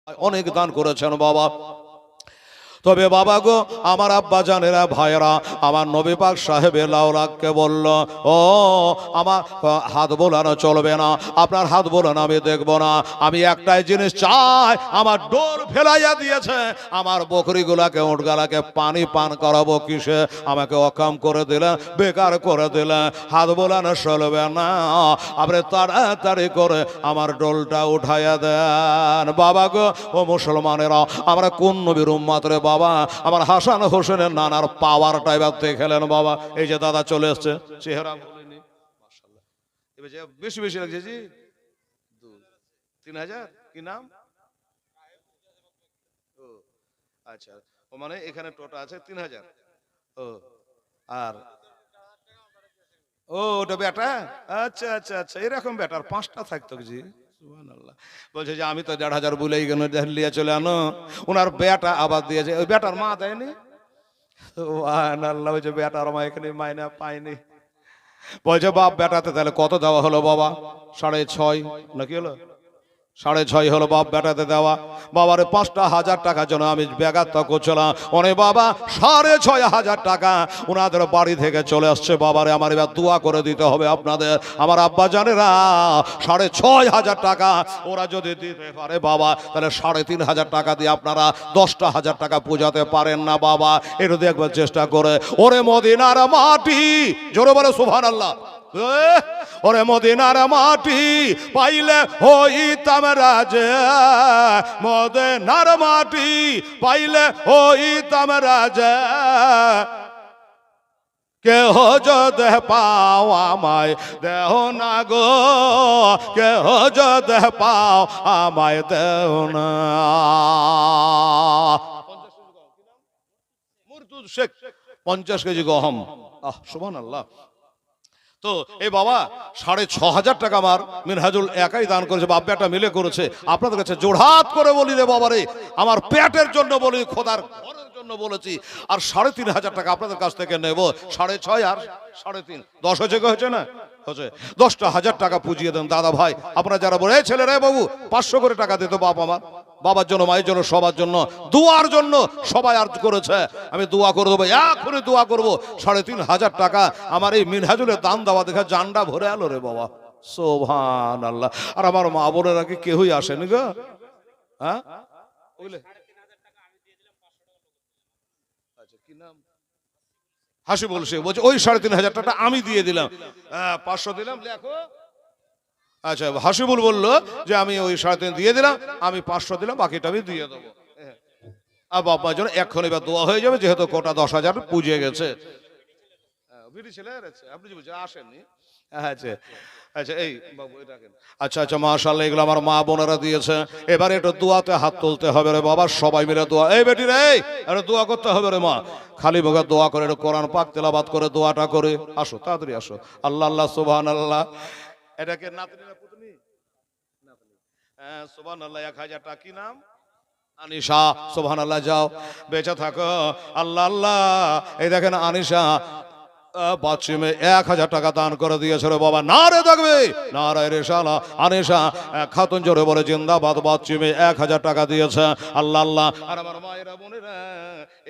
অনেক দান করেছেন বাবা। তবে বাবা গো, আমার আব্বা জানেরা ভাইরা, আমার নবী পাক সাহেবের লাউলাককে বলল, ও আমার হাত বোলানো চলবে না, আপনার হাত বোলানো আমি দেখব না। আমি একটাই জিনিস চাই, আমার ডোর ফেলাইয়া দিয়েছে, আমার বকরিগুলাকে উটগালাকে পানি পান করাবো কিসে? আমাকে অকাম করে দিলেন, বেকার করে দিলেন, হাত বোলানো চলবে না। আপনি তাড়াতাড়ি করে আমার ডোলটা উঠাইয়া দেন। বাবা গো, ও মুসলমানেরা, আমরা কোন নবীর উম্মত রে বাবা? আমার হাসান হোসেনের নানার পাওয়ারটা এবার দেখলেন বাবা। এই যে দাদা চলে এসছে, চেহারা বলিনি মাশাআল্লাহ, এবার যে বেশি বেশি লাগছে জি 3000। কি নাম? ও আচ্ছা, ও মানে এখানে টোটা আছে 3000। ও আর ও ওটা বেটা, আচ্ছা আচ্ছা আচ্ছা, এরকম বেটার 5টা থাকতো জি। সুবহানাল্লাহ। বলছে যে আমি তো 1500 বলেই গেল, লিয়ে চলে আনো। ওনার বেটা আবার দিয়েছে, ওই বেটার মা দেয়নি। সুবহানাল্লাহ। ওই যে বেটার মা এখানে মাইনা পায়নি। বলছে বাপ বেটাতে তাহলে কত দেওয়া হলো বাবা? 6.5 নাকি হলো? 6.5 হলো বাপ বেটাতে দেওয়া। বাবারে 5,000 টাকার জন্য আমি ব্যাঘাত করছিলাম। ওরে বাবা 6,500 টাকা ওনাদের বাড়ি থেকে চলে আসছে। বাবারে আমার এবার দোয়া করে দিতে হবে আপনাদের, আমার আব্বা জানেরা। 6,500 টাকা ওরা যদি দিতে পারে বাবা, তাহলে 3,500 টাকা দিয়ে আপনারা 10,000 টাকা পূজাতে পারেন না বাবা? এটা দেখবার চেষ্টা করে। ওরে মদিনার মাটি, জোরে বলে সুবহানাল্লাহ। ওরে মদিনার মাটি পাইলে হইতাম রাজা, মদিনার মাটি পাইলে হইতাম রাজা। কেহ যদি পাও আমায় দেহ না গো, কেহ যদি পাও আমায় দেহ না। 50 কেজি গহম। সুবহানাল্লাহ। তো এই বাবা 6,500 টাকা আমার মিনহাজুল একাই দান করেছে, বাপ বেটা মিলে করেছে। আপনাদের কাছে জোড়হাত করে বলি রে বাবারে, আমার পেটের জন্য বলি, খোদার ঘরের জন্য বলেছি। আর 3,500 টাকা আপনাদের কাছ থেকে নেব। 6.5 আর 3.5 10 হয়েছে না? হচ্ছে 10,000 টাকা পুজিয়ে দেন দাদা ভাই। আপনারা যারা বলে ছেলে রে বাবু 500 করে টাকা দিত বাপ আমার, বাবার জন্য, মায়ের জন্য, সবার জন্য, দুয়ার জন্য সবাই আর্জ করেছে। আমি দোয়া করে দেবো, এখনই দোয়া করবো। 3,500 টাকা আমার এই মিনহাজুলের দান দেওয়া দেখে জানটা ভরে আলো রে বাবা। সুবহানাল্লাহ। আর আমার মা বোনেরা কি কেউই আসেনি গো? হ্যাঁ আচ্ছা, কি নাম? হাসি বলছে, বলছে ওই 3,500 টাকা আমি দিয়ে দিলাম। 500 দিলাম, লেখো। আচ্ছা, হাসিবুল বললো যে আমি ওই 3.5 দিয়ে দিলাম, আমি 500 দিলাম, বাকিটা আমি দিয়ে দেবো। আর বাবার জন্য এখন এবার দোয়া হয়ে যাবে, যেহেতু কোটা 10,000 পুজে গেছে। আপনি আসেননি? আচ্ছা আচ্ছা, এই বাবু এটা কেন? আচ্ছা আচ্ছা, মাশাআল্লাহ, এগুলো আমার মা বোনেরা দিয়েছে। এবারে একটু দোয়াতে হাত তুলতে হবে রে বাবা, সবাই মিলে দোয়া। এই বেটি রে, একটু দোয়া করতে হবে রে মা। খালি মুখে দোয়া করে, একটু কোরআন পাক তেলাওয়াত করে দোয়াটা করে আসো, তাড়াতাড়ি আসো। আল্লাহ আল্লাহ, সুবহানাল্লাহ। এটাকে নাতনি না পুতনি? নাতনি। হ্যাঁ, সুবহানাল্লাহ। 1,000 টাকা। কি নাম? আনিশা। সুবহানাল্লাহ। যাও, বেঁচে থাকো। আল্লাহ আল্লাহ। এই দেখেন আনিশা বাচ্চিমে 1,000 টাকা দান করে দিয়েছে রে বাবা। না রে থাকবে, না রে শালা। আনিশা খাতুন জোরে বলে জিন্দাবাদ। বাচ্চিমে 1,000 টাকা দিয়েছে। আল্লাহ আল্লাহ। আর আমার মায়েরা বোনেরা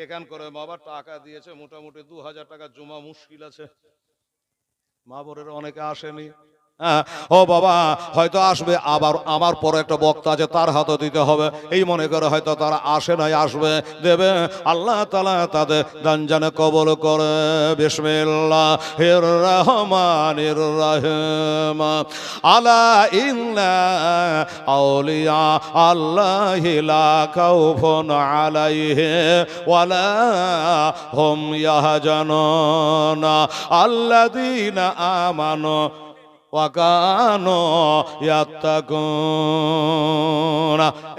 এখান করে বাবা টাকা দিয়েছে মোটামুটি 2,000 টাকা জমা মুশকিল আছে। মা বোনেরা অনেকে আসেনি। ও বাবা হয়তো আসবে, আবার আমার পরে একটা বক্তা আছে, তার হাতে দিতে হবে, এই মনে করে হয়তো তারা আসে নাই, আসবে, দেবে। আল্লাহ তাআলা তাদের দান জানে কবুল করে। বিসমিল্লাহির রহমানির রহিম। আলা ইন্না আউলিয়া আল্লাহি লা খাউফুন আলাইহিম ওয়ালা হুম ইয়াহজানুন আল্লাযীনা আমানু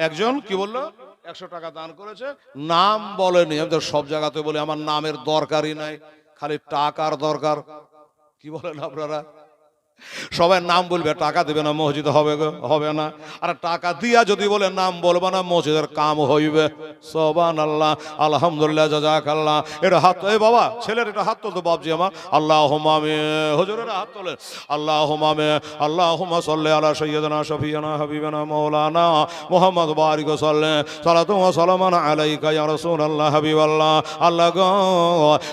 একজন কি বললো 100 টাকা দান করেছে, নাম বলেনি। আমি তো সব জায়গাতে বলি আমার নামের দরকারই নাই, খালি টাকার দরকার। কি বলেন আপনারা? সবাই নাম বলবে, টাকা দেবে না, মসজিদ হবে হবে না। আর টাকা দিয়া যদি বলে নাম বলবে না, মসজিদের কাম হইবে। সুবহানাল্লাহ, আলহামদুলিল্লাহ, জাযাকাল্লাহ। এটা হাত, এই বাবা ছেলের এটা হাত তুলতো বাপজি আমার। আল্লাহুম্মা আমিন। হুজুরের হাত তোলেন। আল্লাহুম্মা আমিন। আল্লাহুম্মা সাল্লি আলা সাইয়্যিদিনা শাফিয়ানা হাবিবানা মাওলানা মুহাম্মদ বারিক ওয়া সাল্লিম সালাতু ওয়া সালামান আলাইকা ইয়া রাসূলুল্লাহ হাবিবাল্লাহ। আল্লাহ গো,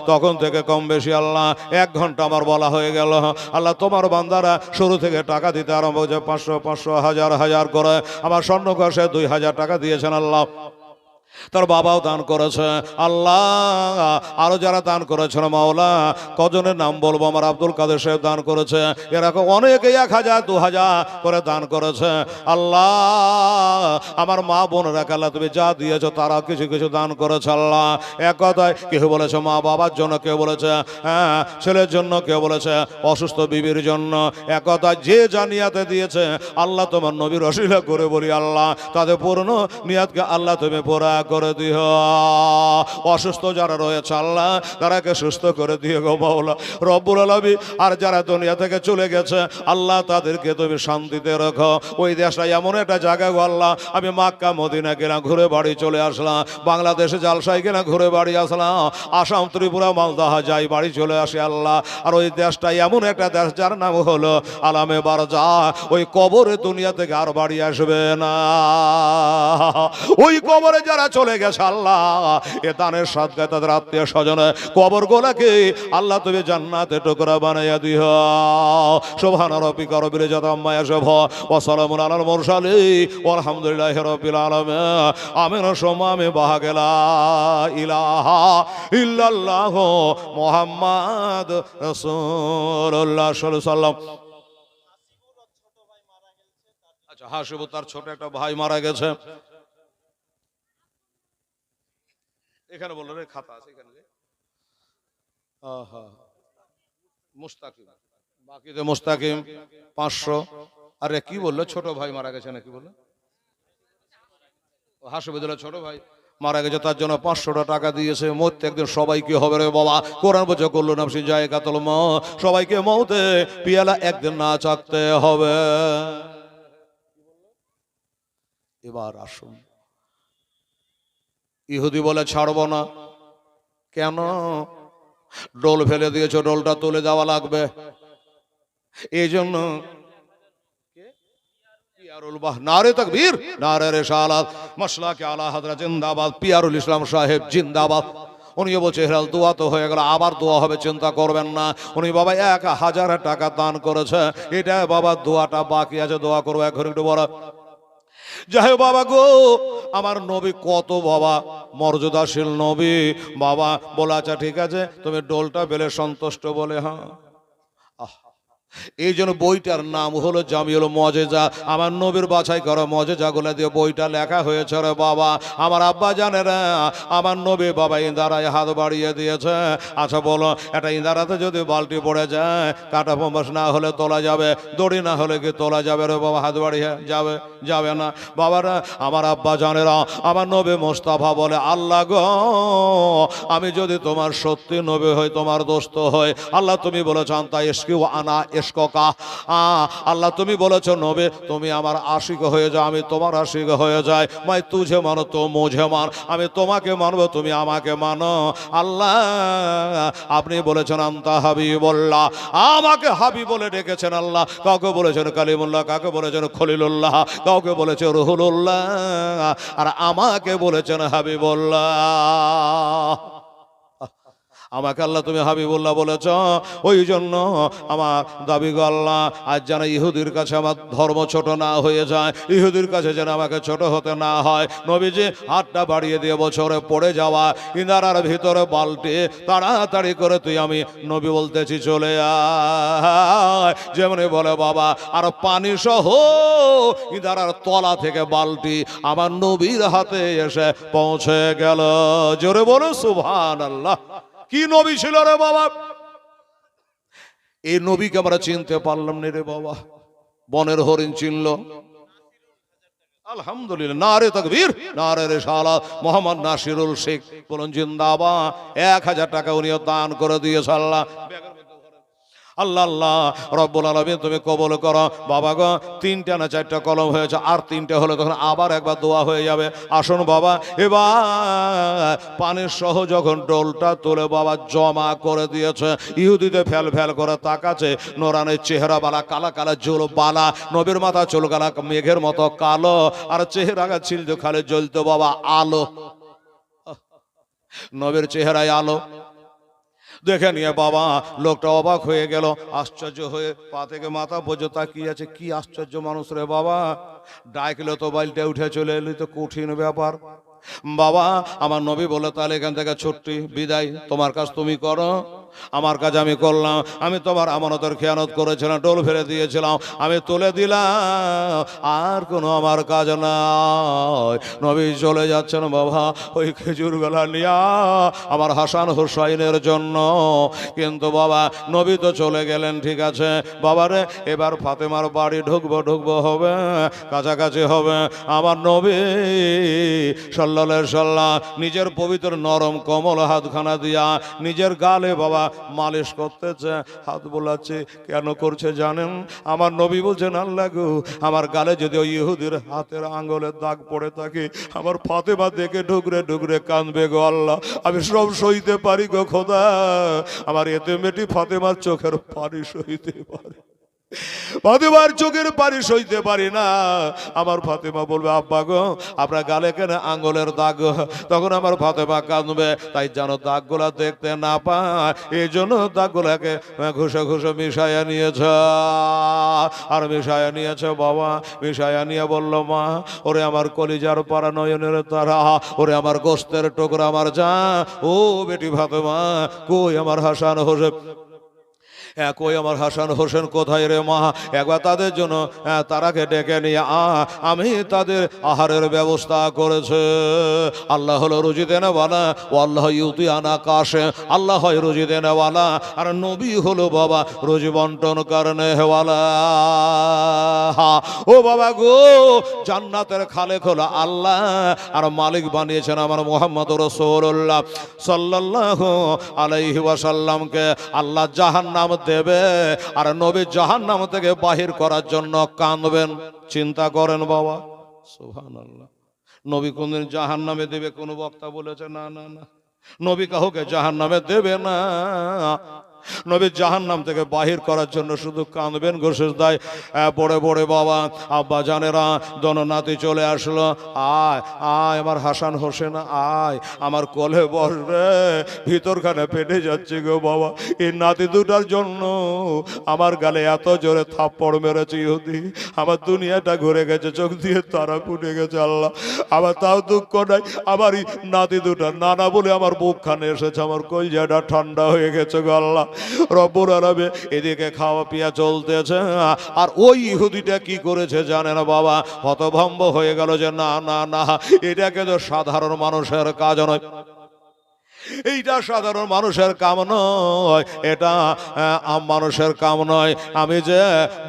তখন থেকে কম বেশি আল্লাহ 1 ঘন্টা আমার বলা হয়ে গেল। আল্লাহ তোমার বান্দারা শুরু থেকে টাকা দিতে আরম্ভ হয়েছে, 500 500 হাজার হাজার করে। আমার স্বর্ণকোষে 2000 টাকা দিয়েছেন আল্লাহ। তার বাবাও দান করেছে আল্লাহ। আরো যারা দান করেছেন মাওলা, কজনের নাম বলবো? আমার আব্দুল কাদের সাহেব দান করেছে, এরকম অনেকে 1000 2000 করে দান করেছে আল্লাহ। আমার মা বোনেরা আল্লাহ তুমি যা দিয়েছো তারা কিছু কিছু দান করেছে আল্লাহ। এক কথায় কেউ বলেছে মা বাবার জন্য, কেউ বলেছে হ্যাঁ ছেলের জন্য, কেউ বলেছে অসুস্থ বিবির জন্য। এক কথায় যে যা নিয়াতে দিয়েছে আল্লাহ তোমার নবীর ওসিলা করে বলি আল্লাহ, তাদের পূর্ণ নিয়াতকে আল্লাহ তুমি পুরা করে দিও। অসুস্থ যারা রয়েছে আল্লাহ তারাকে সুস্থ করে দিও গো মাওলা রব্বুল আলামিন। আর যারা দুনিয়া থেকে চলে গেছে আল্লাহ তাদেরকে তুমি শান্তিতে রাখো। ওই দেশটা এমন একটা জায়গা গো আল্লাহ, আমি মক্কা মদিনা গেলাম, ঘুরে বাড়ি চলে আসলাম, বাংলাদেশে জালসাই গেলাম, ঘুরে বাড়ি আসলাম, আসাম ত্রিপুরা মালদাহা যাই বাড়ি চলে আসে আল্লাহ। আর ওই দেশটা এমন একটা দেশ যার নাম হলো আলামে বারজা। ওই কবরে দুনিয়া থেকে আর বাড়ি আসবে না। ওই কবরে যারা চলে গেছে আল্লাহ, এ দানের সাদগায় তাদের আত্মীয় স্বজনে কবর গোলাকে আল্লাহ তুমি জান্নাতে টুকরা বানাইয়া দিও। সুবহান রাব্বিকা রব্বিল ইজ্জাতি আম্মা ইয়াসিফুন ওয়া সালামুন আলাল মুরসালিন ওয়ালহামদুলিল্লাহি রাব্বিল আলামিন। আমিন। সুম্মা বাহাগেলা ইলাহা ইল্লাল্লাহ মুহাম্মদ রাসূলুল্লাহ সাল্লাল্লাহু আলাইহি ওয়াসাল্লাম। আচ্ছা, হাসিবু তার ছোট একটা ভাই মারা গেছে। এখানে বললো রে খাতা আছে এখানে। মুস্তাকিম, বাকিতে মুস্তাকিম 500। আরে কি বললো, ছোট ভাই মারা গেছে নাকি বললো? হাসপাতালে ছোট ভাই মারা গেছে, তার জন্য 500 টাকা দিয়েছে। মরতে একদিন সবাইকে হবে রে বাবা। কোরআন বলছে করলো নাফসি জায়গাতুল মউত, সবাইকে মউতে পিয়ালা একদিন না চাকতে হবে। এবার আসুন, ইহুদি বলে ছাড়বো না। কেন? ডোল ফেলে দিয়েছো, ডোলটা তুলে দেওয়া লাগবে। এই জন্য নারে তাকবীর, নারে রিসালাত, মাসলাকে আলা হযরত জিন্দাবাদ, পিয়ারুল ইসলাম সাহেব জিন্দাবাদ। উনি বলছে হেরাল দোয়া তো হয়ে গেল, আবার দোয়া হবে, চিন্তা করবেন না। উনি বাবা 1000 টাকা দান করেছে, এটা বাবা দোয়াটা বাকি আছে, দোয়া করবো এখন একটু বড়। যাই বাবা গো, আমার নবী কত বাবা মর্যাদাশীল নবী বাবা। বলা আচ্ছা ঠিক আছে, তুমি ডোলটা বেলে সন্তুষ্ট বলে। হ্যাঁ, এই জন্য বইটার নাম হলো জামিউল মুআজিজা। আমার নবীর বাছাই করা মুআজিজাগুলো দিয়ে বইটা লেখা হয়েছে রে বাবা। আমার আব্বা জানেরা, আমার নবী বাবা ইন্দারায় হাত বাড়িয়ে দিয়েছে। আচ্ছা বলো, একটা ইন্দারাতে যদি বালতি পড়ে যায়, কাটা পম্বাস না হলে তোলা যাবে, দড়ি না হলে কি তোলা যাবে রে বাবা? হাত বাড়িয়ে যাবে? যাবে না বাবারা। আমার আব্বা জানেরা, আমার নবী মোস্তাফা বলে আল্লাহ গো, আমি যদি তোমার সত্যি নবী হই, তোমার দোস্ত হই, আল্লাহ তুমি বলেছ আনতা ইশকি ওয়া আনা ইশকুকা। আল্লাহ তুমি বলেছো নবী তুমি আমার আশিক হয়ে যাও, আমি তোমার আশিক হয়ে যাই। মাই তুঝে মানো তো মুঝে মান, আমি তোমাকে মানবো, তুমি আমাকে মানো। আল্লাহ আপনি বলেছেন আনতা হাবিবুল্লাহ, আমাকে হাবিব বলে ডেকেছেন আল্লাহ। কাউকে বলেছেন কালিমুল্লাহ, কাউকে বলেছেন খলিলুল্লাহ, কাউকে বলেছে রুহুলুল্লাহ, আর আমাকে বলেছেন হাবিবুল্লাহ। আমাকে আল্লাহ তুমি হাবিবুল্লাহ বলেছ। ওই জন্য আমার দাবি গো আল্লাহ, আজ যেন ইহুদির কাছে আমার ধর্ম ছোট না হয়ে যায়, ইহুদির কাছে যেন আমাকে ছোট হতে না হয়। নবীজি হাতটা বাড়িয়ে দিয়ে বছরে পড়ে যাওয়া ইনারার ভিতরে বালতি, তাড়াতাড়ি করে তুই আমি নবী বলতেছি চলে আয়। যেমনি বলে বাবা, আর পানি সহ ইনারার তলা থেকে বালতি আমার নবীর হাতে এসে পৌঁছে গেল। জোরে বলো সুবহানাল্লাহ। কি নবী ছিল রে বাবা! এই নবীকে আমরা চিনতে পারলাম না রে বাবা। বনের হরিণ চিনল, আলহামদুলিল্লাহ। নারে তাকবীর, নারে রিসালাত। মোহাম্মদ নাসিরুল শেখ বলুন জিন্দাবাদ। 1000 টাকা উনিও দান করে দিয়েছে আল্লাহ। আল্লাহ আল্লাহ রব্বুল আলামিন তুমি কবুল করো। বাবা গো, 3টা না 4টা কলম হয়েছে, আর 3টে হলে তখন আবার একবার দোয়া হয়ে যাবে। আসুন বাবা, এবার পানির সহ যখন ডোলটা তুলে বাবা জমা করে দিয়েছে, ইহুদিতে ফেল ফেল করে তাকাচ্ছে, নোরানের চেহারা বালা, কালা কালা চুল বালা, নবীর মাথা চুল গালা মেঘের মতো কালো, আর চেহারা ছিল খালি জ্বলতো বাবা আলো, নবীর চেহারায় আলো দেখে নিয়ে বাবা লোকটা অবাক হয়ে গেল, আশ্চর্য হয়ে পা থেকে মাথা পর্যন্ত তাকিয়ে আছে। কি আশ্চর্য মানুষ রে বাবা, ডাকলে তো বাইলটা উঠে চলে এলি, তো কঠিন ব্যাপার। বাবা আমার নবী বলে, তাহলে এখান থেকে ছুটি বিদায়, তোমার কাজ তুমি করো, আমার কাজ আমি করলাম। আমি তোমার আমানতের খেয়ানত করেছিলাম, ডোল ফেলে দিয়েছিলাম, আমি তুলে দিলাম, আর কোনো আমার কাজ নাই। নবী চলে যাচ্ছেন বাবা ওই খেজুর গলা নিয়া আমার হাসান হুসাইনের জন্য। কিন্তু বাবা নবী তো চলে গেলেন, ঠিক আছে বাবারে, এবার ফাতেমার বাড়ি ঢুকবো হবে, কাছাকাছি হবে। আমার নবী সাল্লাল্লাহু আলাইহি সাল্লাম নিজের পবিত্র নরম কমল হাতখানা দিয়া নিজের গালে বাবা মালিশ করতেছে, হাত বোলাচ্ছে। কেন করছে জানেন? আমার নবী বলছেন, আল্লাহ গো, আমার গালে যদি ওই ইহুদির হাতের আঙ্গুলের দাগ পড়ে থাকে, আমার ফাতেমা দেখে ঢুকরে ঢুকরে কাঁদবে গো আল্লাহ, আমি সব সইতে পারি গো খোদা, আমার এতে মেটি ফাতেমার চোখের পানি সইতে পারে, ফাতেমার চোখের পানি সইতে পারি না। আমার ফাতেমা বলবে, আব্বা গো আপনার গালে কেন আঙ্গুলের দাগ? তখন আমার ফাতেমা কাঁদবে, তাই যেন দাগগুলা দেখতে না পায়, এই জন্য দাগগুলাকে ঘুষে ঘুষে মিশাইয়া নিয়েছে। আর মিশাইয়া নিয়েছে বাবা, মিশাইয়া নিয়ে বলল, মা ওরে আমার কলিজার পারা নয়নের তারা, ওরে আমার গোস্তের টুকরা, আমার যা ও বেটি ফাতেমা, কই আমার হাসান হোসেন, কই আমার হাসান হোসেন কোথায় রে মা? একবার তাদের জন্য তারাকে ডেকে নিয়ে আমি তাদের আহারের ব্যবস্থা করেছে। আল্লাহ হলো রুজি দেনেওয়ালা, ও আল্লাহ ইউতি আনা কাশে, আল্লাহ হয় রুজি দেনেওয়ালা, আর নবী হলো বাবা রুজি বন্টন করনে হেওয়ালা। ও বাবা গো, জান্নাতের খালেক হলো আল্লাহ, আর মালিক বানিয়েছেন আমার মুহাম্মদ রাসূলুল্লাহ সাল্লাল্লাহু আলাইহি ওয়াসাল্লামকে। আল্লাহ জাহান্নাম দেবে, আর নবী জাহান্নাম থেকে বাহির করার জন্য কাঁদবেন। চিন্তা করেন বাবা, সুবহানাল্লাহ। নবী কোনদিন জাহান্নামে দেবে কোনো বক্তা বলেছে? না না না, নবী কাউকে জাহান্নামে দেবে না। নবী জাহান্নাম থেকে বাহির করার জন্য শুধু কাঁদবেন গো সিজদায় পড়ে পড়ে। বাবা আব্বা জানেরা দননাতি চলে আসলো, আয় আয় আমার হাসান হোসেন, আয় আমার কোলে বস রে, ভিতরখানে পেটে যাচ্ছে গো বাবা। এই নাতি দুটার জন্য আমার গালে এত জোরে থাপ্পড় মেরেছে ইহুদি, আমার দুনিয়াটা ঘুরে গেছে, চোখ দিয়ে তারা ফুটে গেছে আল্লাহ। আমার তাও দুঃখ নাই, আমার এই নাতি দুটা নানা বলে আমার বুকখানে এসেছে, আমার কলিজাটা ঠান্ডা হয়ে গেছে গো আল্লাহ। রব্বুল আলামিন এদিকে খাওয়া পিয়া চলতেছে, আর ওই ইহুদিটা কি করেছে জানেন বাবা? হতভম্ব হয়ে গেল যে না না না, এটাকে তো সাধারণ মানুষের কাজ নয়, এইটা সাধারণ মানুষের কাম নয়, এটা মানুষের কাম নয়। আমি যে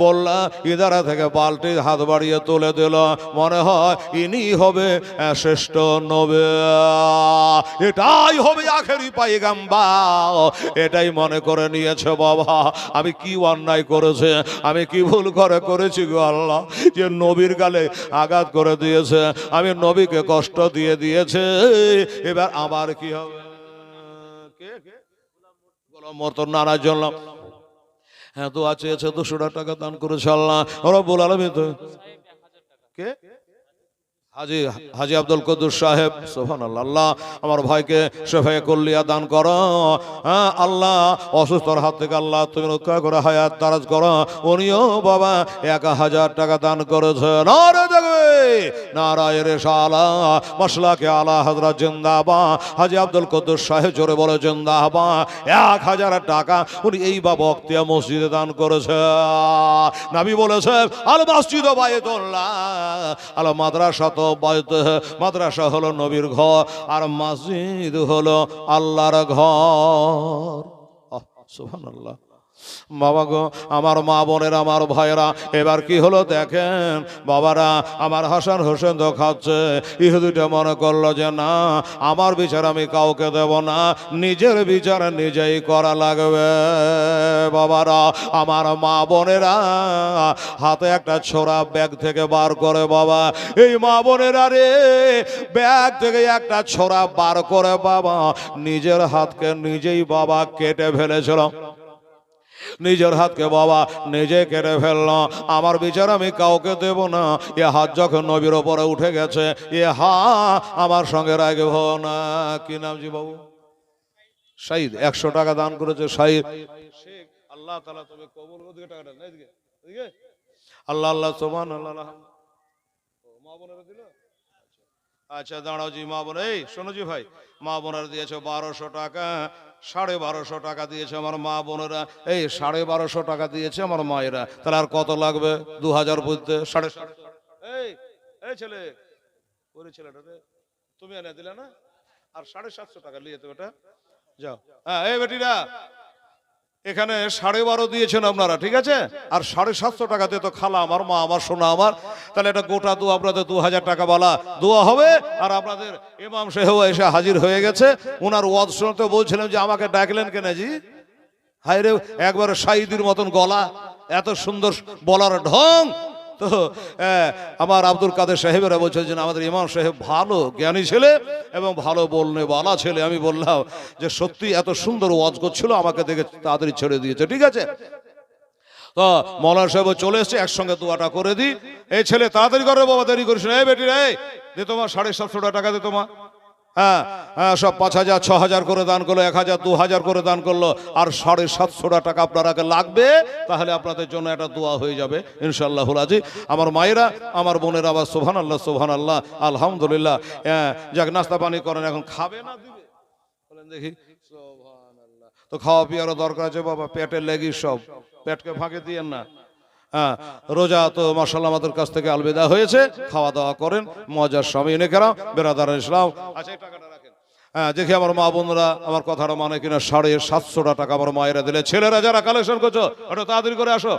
বললাম ইদারা থেকে বালতি হাত বাড়িয়ে তুলে দিল, মনে হয় ইনি হবে শ্রেষ্ঠ নবী, এটাই হবে আখেরি পায়গাম্বার, এটাই মনে করে নিয়েছে বাবা। আমি কি অন্যায় করেছে, আমি কি ভুল করেছি গো আল্লাহ, যে নবীর গালে আঘাত করে দিয়েছে, আমি নবীকে কষ্ট দিয়ে দিয়েছে, এবার আমার কি হবে? নানার জন্য হ্যাঁ দোয়া চেয়েছে, 200 টাকা দান করেছে আল্লাহ রব্বুল আলামিন। কে? হাজি আব্দুল কুদ্দুস সাহেব, সুবহানাল্লাহ। আল্লাহ আমার ভাইকে শেফায়ে কুল্লিয়া দান করো, হ্যাঁ আল্লাহ অসুস্থর হাত থেকে আল্লাহ তুমি রক্ষা করে হায়াত দারাজ করো। উনিও বাবা 1000 টাকা দান করেছে। নারে দেখবে নারায়ে রিসালাত, মাসলাকে আলা হযরত জিন্দাবাদ। হাজি আব্দুল কুদ্দুস সাহেব জোরে বলে জিন্দাবাদ। 1000 টাকা উনি এই বাবা বক্তিয়া মসজিদে দান করেছে। নবী বলেছে, আল মসজিদ বাইতুল্লাহ, আল মাদ্রাসা মাদ্রাসা হলো নবীর ঘর, আর মসজিদ হলো আল্লাহর ঘর। সুবহানাল্লাহ। বাবা গো, আমার মা বোনের, আমার ভাইয়েরা, এবার কি হলো দেখেন বাবারা, আমার হাসান হোসেন তো খাচ্ছে, ইহুদিটা মনে করলো যে না, আমার বিচার আমি কাউকে দেব না, নিজের বিচার নিজেই করা লাগবে। বাবারা, আমার মা বোনেরা হাতে একটা ছোড়া ব্যাগ থেকে বার করে, বাবা এই মা বোনেরা রে, ব্যাগ থেকে একটা ছোড়া বার করে বাবা নিজের হাতকে নিজেই বাবা কেটে ফেলেছিল, নিজের হাতকে বাবা নিজে কেটে ফেললো। আমার বিচার আমি কাউকে দেব না। এ হাত যখন নবীর ওপরে উঠে গেছে, এ আমার সঙ্গে রাখব না। কি নাম জি বাবু? শাহিদ 100 টাকা দান করেছে শাহিদ শেখ। আল্লাহ তাআলা তবে কবুল করে টাকাটা না এদিকে এদিকে। আল্লাহ আল্লাহ সুবহানাল্লাহ। মা বোনেরা দিল। আচ্ছা দাঁড়াও জি মা বোন, এই শোনো জি ভাই, মা বোনেরা দিয়েছে 1200 টাকা, 1250 টাকা দিয়েছে আমার মা বোনেরা, এই 1250 টাকা দিয়েছে আমার মায়েরা। তাহলে আর কত লাগবে? 2000 বুঝতে 7.5। এই এই ছেলে, ওরে ছেলেটা রে, তুমি এনে দিলে না, আর 750 টাকা নিয়ে তো বেটা যাও। হ্যাঁ এই বেটিরা, এখানে 12.5 দিয়েছেন আপনারা, ঠিক আছে, আর 750 টাকা দিয়ে তো খালা আমার, মা আমার, সোনা আমার। তাহলে এটা গোটা দোয়া আপনাদের 2000 টাকা বলা দোয়া হবে। আর আপনাদের ইমাম সাহেব এসে হাজির হয়ে গেছে, ওনার ওয়াজ শুনতে বলছিলাম যে আমাকে ডাকলেন কেন জি? হাই রে, একবারে শাহিদির মতন গলা, এত সুন্দর বলার ঢং। তো আমার আব্দুল কাদের সাহেবেরা বলছেন যে আমাদের ইমাম সাহেব ভালো জ্ঞানী ছেলে এবং ভালো বলনে বালা ছেলে। আমি বললাম যে সত্যি এত সুন্দর ওয়াজ করছিল, আমাকে দেখে তাড়াতাড়ি ছেড়ে দিয়েছে, ঠিক আছে। তো মৌলানা সাহেব চলে এসছে, একসঙ্গে দোয়াটা করে দিই। এই ছেলে তাড়াতাড়ি করে বাবা, দেরি করিস না। এই বেটি রে, দে তোমার 750 টাকা দে তোমার। হ্যাঁ হ্যাঁ, সব 5000 6000 করে দান করলো, 1000 2000 করে দান করলো, আর 750 টাকা আপনারাকে লাগবে। তাহলে আপনাদের জন্য একটা দোয়া হয়ে যাবে ইনশাআল্লাহুল আজিজ। আমার মায়েরা, আমার বোনেরা, আবার সুবহানাল্লাহ সুবহানাল্লাহ আলহামদুলিল্লাহ। যাক, নাস্তা পানি করেন, এখন খাবে না দিবে বলেন দেখি? সুবহানাল্লাহ। তো খাওয়া পিয়ারও দরকার আছে বাবা, পেটের লেগি সব, পেটকে ফাঁকে দিয়েন না। হ্যাঁ, রোজা তো মাশাআল্লাহ আমাদের কাছ থেকে আলবিদা হয়েছে, খাওয়া দাওয়া করেন মজার সময় এনে কেন বেরাদার ইসলাম। আচ্ছা এই টাকাটা রাখেন। হ্যাঁ দেখি আমার মা বোনরা আমার কথাটা মানে কিনা। 750 টাকা আমার মায়েরা দিলে। ছেলেরা যারা কালেকশন করছো ওটা তাড়াতাড়ি করে আসো,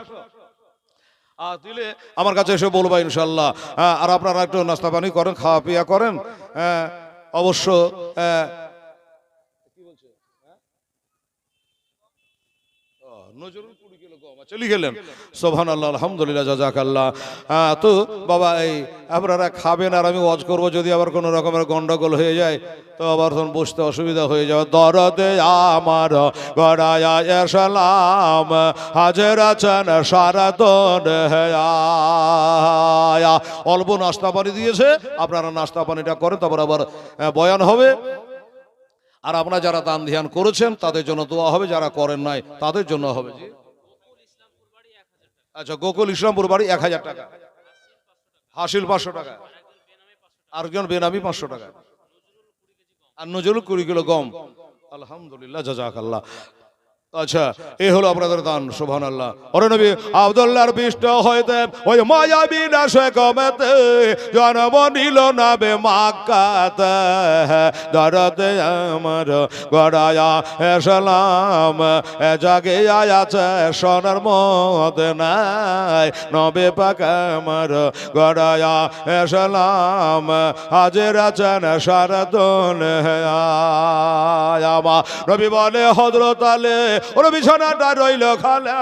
আর দিলে আমার কাছে এসে বলবা ইনশাল্লাহ। আর আপনারা একটু নাস্তা পানি করেন, খাওয়া পিয়া করেন। অবশ্য কি বলছে নজরুল 20 কিলো গম চলে গেলেন। সুবহানাল্লাহ আলহামদুলিল্লাহ জাযাকাল্লাহ। তো বাবা এই আপনারা খাবেন আর আমি ওয়াজ করব, যদি আবার কোনো রকমের গন্ডগোল হয়ে যায় তো আবার তখন বসতে অসুবিধা হয়ে যাবে। দরদে আমার গড়ায়া এসলাম হাজের আছেন সারাদন হেয়া। অল্প নাস্তা পানি দিয়েছে, আপনারা নাস্তা পানিটা করেন, তারপর আবার বয়ান হবে। আর আপনারা যারা দান ধ্যান করেছেন তাদের জন্য দোয়া হবে, যারা করেন নাই তাদের জন্য হবে। জি আচ্ছা, গোকুল ইসলামপুর বাড়ি 1000 টাকা, হাসিল 500 টাকা, আরেকজন বেনামি 500 টাকা, আর নজরুল 20 কিলো গম। আলহামদুলিল্লাহ জাযাকাল্লাহ। আচ্ছা এই হলো আপনাদের দান। সুবহানাল্লাহ। ওরে নবী আব্দুল্লাহর পৃষ্ঠ হইতে ওই মায়াবী দাসে কমেতে জন্ম নিল না বে মক্কাতে। দরদে আমার গড়ায়া এসলাম জাগে আছে সোনার মদিনায়। নবী পাক আমার গড়ায়া এসলাম হাজির আছেন সারা দুনিয়ায়। আমার নবী বলে হযরত আলী ওর বিছানাটা রইল খালে,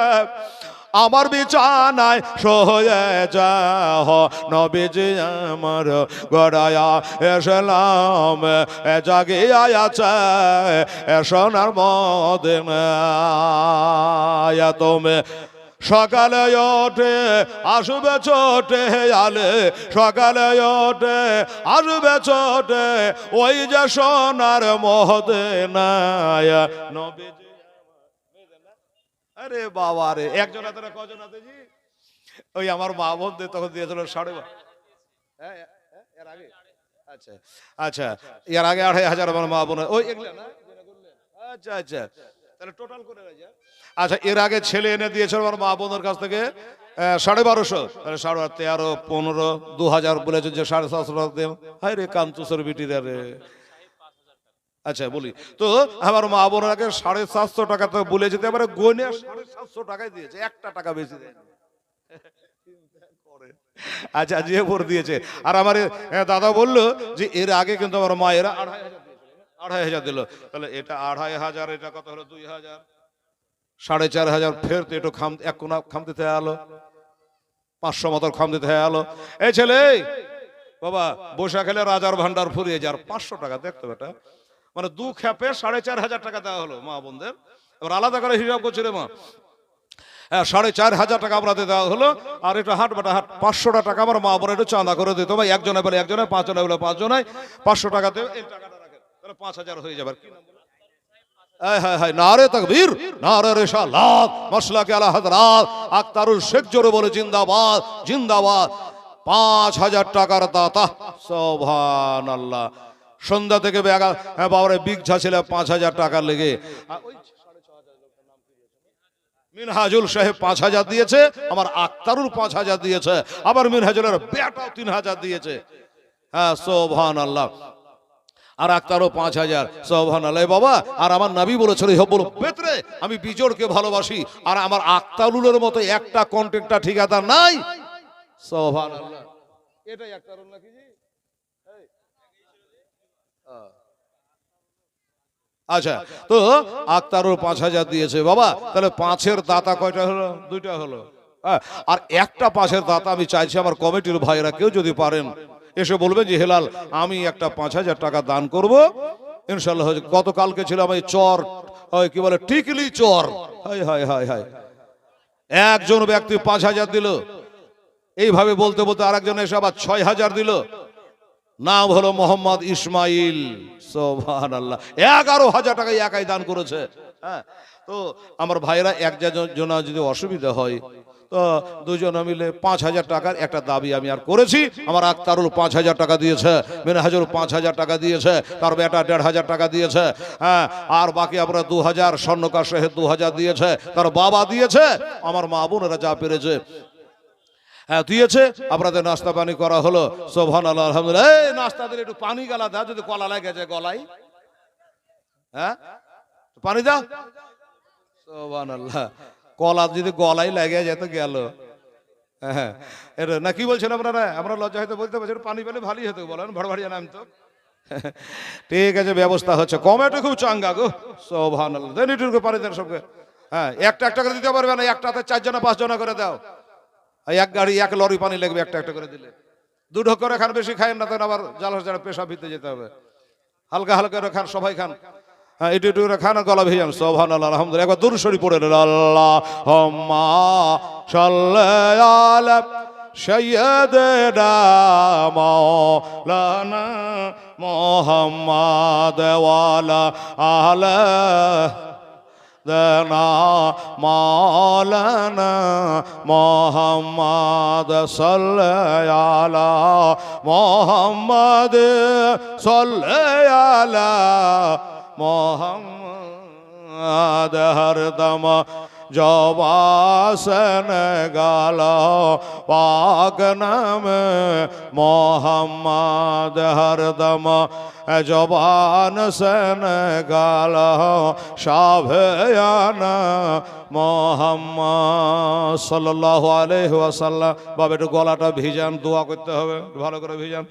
আমার বিছানায় শোয়ে যাহ নবীজি আমার গড়ায়া এসলাম জাগিয়া আছে সোনার মদিনায়। তুমি সকালে ওঠে আসবে ছোটে আলে, সকালে ওঠে আসবে ছোটে ওই যে সোনার মদিনায়। নবীজি আরে বাবা রে, একজন হাতে না কজন হাতে জি? ওই আমার মা বোনদের তখন দিয়েছিল 12.5। হ্যাঁ এর আগে, আচ্ছা আচ্ছা এর আগে 2500 আমার মা বোনের ওই এগুলা না। আচ্ছা আচ্ছা তাহলে টোটাল করে রাখা। আচ্ছা এর আগে ছেলে এনে দিয়েছিল আমার মা বোনের কাছ থেকে 1250, তাহলে 13, 15, 2000 বলেছে যে 750 টাকা দেব। হাই রে কান্তুসের বিটিরা রে, আচ্ছা বলি তো, আমার মা বোনাকে 750 টাকা তো বলে যেতে পারে, গনে 750 টাকায় দিয়েছে, একটা টাকা বেশি দেয়নি। আচ্ছা যে ভোর দিয়েছে। আর আমার দাদা বললো যে এর আগে কিন্তু আমার মায়েরা 2,500 দিল। তাহলে এটা 2,500, এটা কত হলো? 2,000, 4,500, ফের তো একটু এক কোনা খাম দিতে হলো, 500 মতো খাম দিতে হলো। এই ছেলে বাবা, বসে খেলে রাজার ভান্ডার ফুরিয়ে যার 500 টাকা দেখতো বেটা, মানে দু খেপে 4,500 টাকা দেওয়া হলো মা বোনদের। এবার আলাদা করে হিসাব করছে রে মা, 4,500 টাকা আপনাদের দেওয়া হলো। আর এটা হাট বাটা হাট 500 টাকা আমার মা বোনের একটু চাঁদা করে দিত ভাই, একজনে বলে একজনে, 5 জনে বলে 5 জনে, 500 টাকা দেবে, এই টাকাটা রাখেন, তাহলে 5,000 হয়ে যাবে। কি নাম বলে? নারে তাকবীর, নারে রিসালাত, মাসলাকে আলা হযরত আক্তারুল শেখ জোরে বলে জিন্দাবাদ জিন্দাবাদ। 5,000 টাকার দাতা, সুবহানাল্লাহ। সন্ধ্যা থেকে বাবারে বিঘা ছিল 5,000 টাকা লেগে। মিনহাজুল সাহেব 5,000 দিয়েছে, আমার আক্তারুল 5,000 দিয়েছে, আবার মিনহাজুলের বেটাও 3,000 দিয়েছে। হ্যাঁ সুবহানাল্লাহ। আর আক্তারও 5,000, সুবহানাল্লাহ বাবা। আর আমার নবী বলেছিল বলো বেতরে আমি বিজোড়কে ভালোবাসি, আর আমার আক্তারুলের মতো একটা কন্ট্রাক্টর ঠিকাদার নাই। সুবহানাল্লাহ। এটাই আক্তারুল নাকি জি? আচ্ছা তো আক্তারুল 5,000 দিয়েছে বাবা, তাহলে 5-এর দাতা কয়টা হলো? 2টা হলো। আর একটা 5-এর দাতা আমি চাইছি আমার কমিটির ভাইরা কেউ যদি পারেন এসে বলবেন যে হেলাল আমি একটা 5,000 টাকা দান করব ইনশাআল্লাহ। গতকালকে ছিল আমি চর, কি বলে টিকলি চর, হায় হায় হায় হায়, একজন ব্যক্তি 5,000 দিল। এইভাবে বলতে বলতে আরেকজন এসে আবার 6,000 দিল। নাম হলো মোহাম্মদ ইসমাইল, সুবহানাল্লাহ। 11,000 টাকা একাই দান করেছে। হ্যাঁ তো আমার ভাইরা একজন যদি অসুবিধা হয় তো দুজনে মিলে 5,000 টাকার একটা দাবি আমি আর করেছি। আমার আক্তারুল 5,000 টাকা দিয়েছে, মিনহাজুল 5,000 টাকা দিয়েছে, তার বেটা 1,500 টাকা দিয়েছে। হ্যাঁ আর বাকি আমরা 2,000, স্বর্ণকার সাহেব 2,000 দিয়েছে, তার বাবা দিয়েছে, আমার মা বোনেরা যা পেরেছে হ্যাঁ দিয়েছে। আপনাদের নাস্তা পানি করা হলো, সুবহানাল্লাহ আলহামদুলিল্লাহ। এই নাস্তা দিলে একটু পানি গালা দাও, যদি কলা লাগে যায় গলায়, হ্যাঁ পানি দাও, সুবহানাল্লাহ। কলা যদি গলায় লাগে যেত গেল। হ্যাঁ এটা না কি বলছেন আপনারা? আমরা লজ্জা হয়তো বলতে পারছেন, পানি পেলে ভালোই হতো, বলেন ভড়ভাড়িয়া নাম তো। ঠিক আছে ব্যবস্থা হচ্ছে, কমেটো খুব চাঙ্গা গো, সুবহানাল্লাহ। দেন একটু পানি দেন সবকে। হ্যাঁ একটা একটা করে দিতে পারবে না, একটাতে 4 জনা 5 জনা করে দাও। এক গাড়ি 1 লরি পানি লাগবে একটা একটা করে দিলে। 2 ঢোক করে খান, বেশি খায় না, তখন আবার জালসা পেশাব ভিতরে যেতে হবে। হালকা হালকা করে খান, সবাই খান। হ্যাঁ একটু একটু করে খান, গলা ভেজান। সুবহানাল্লাহ আলহামদুলিল্লাহ। একবার দুরূদ শরীফ পড়ে নেন। আল্লাহুম্মা সাল্লি আলা সাইয়্যিদিনা মাওলানা মুহাম্মাদ ওয়া আলা আলিহি দেনা মাওলানা মুহাম্মদ সাল্লি আলা মুহাম্মদ সাল্লি আলা মুহাম্মদ হরদম জবাসন গালা পাক নাম মুহাম্মদ হরদম জবান সন গালা শাভয়ানা মুহাম্মদ সাল্লাল্লাহু আলাইহি ওয়াসাল্লাম। বাবা একটু গলাটা ভিজান, দোয়া করতে হবে, ভালো করে ভিজান।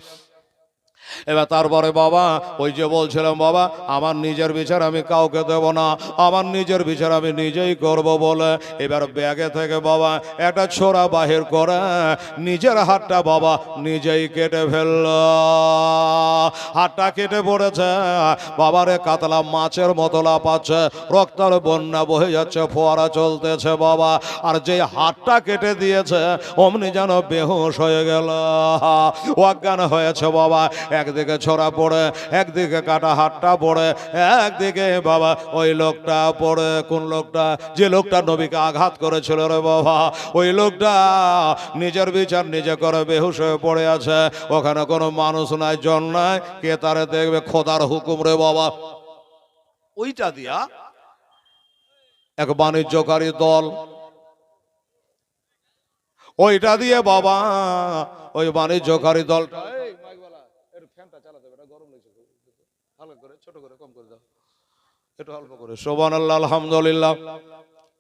এবার তারপরে বাবা ওই যে বলছিলাম বাবা আমার নিজের বিচার আমি কাউকে দেব না, আমার নিজের বিচার আমি নিজেই করব বলে এবার ব্যাগে থেকে বাবা একটা ছোরা বাহির করে নিজের হাতটা বাবা নিজেই কেটে ফেলল। হাতটা কেটে পড়েছে, বাবারে কাতলা মাছের মতো লাফাচ্ছে, রক্তের বন্যা বহে যাচ্ছে, ফোয়ারা চলতেছে বাবা। আর যে হাতটা কেটে দিয়েছে অমনি যেন বেহুশ হয়ে গেল, অজ্ঞান হয়েছে বাবা। একদিকে ছড়া পড়ে, একদিকে কাটা হাতটা পড়ে, একদিকে বাবা ওই লোকটা পড়ে। কোন লোকটা? যে লোকটা নবীকে আঘাত করেছিল রে বাবা, ওই লোকটা নিজের বিচার নিজে করে বেহুশ হয়ে পড়ে আছে। ওখানে কোনো মানুষ নাই, জন নাই, কে তারে দেখবে? খোদার হুকুম রে বাবা। ওইটা দিয়া এক বাণিজ্যকারী দল, ওইটা দিয়ে বাবা ওই বাণিজ্যকারী দলটা হালকা করে, ছোট করে, কম করে দাও, একটু অল্প করে। সুবহানাল্লাহ, আলহামদুলিল্লাহ।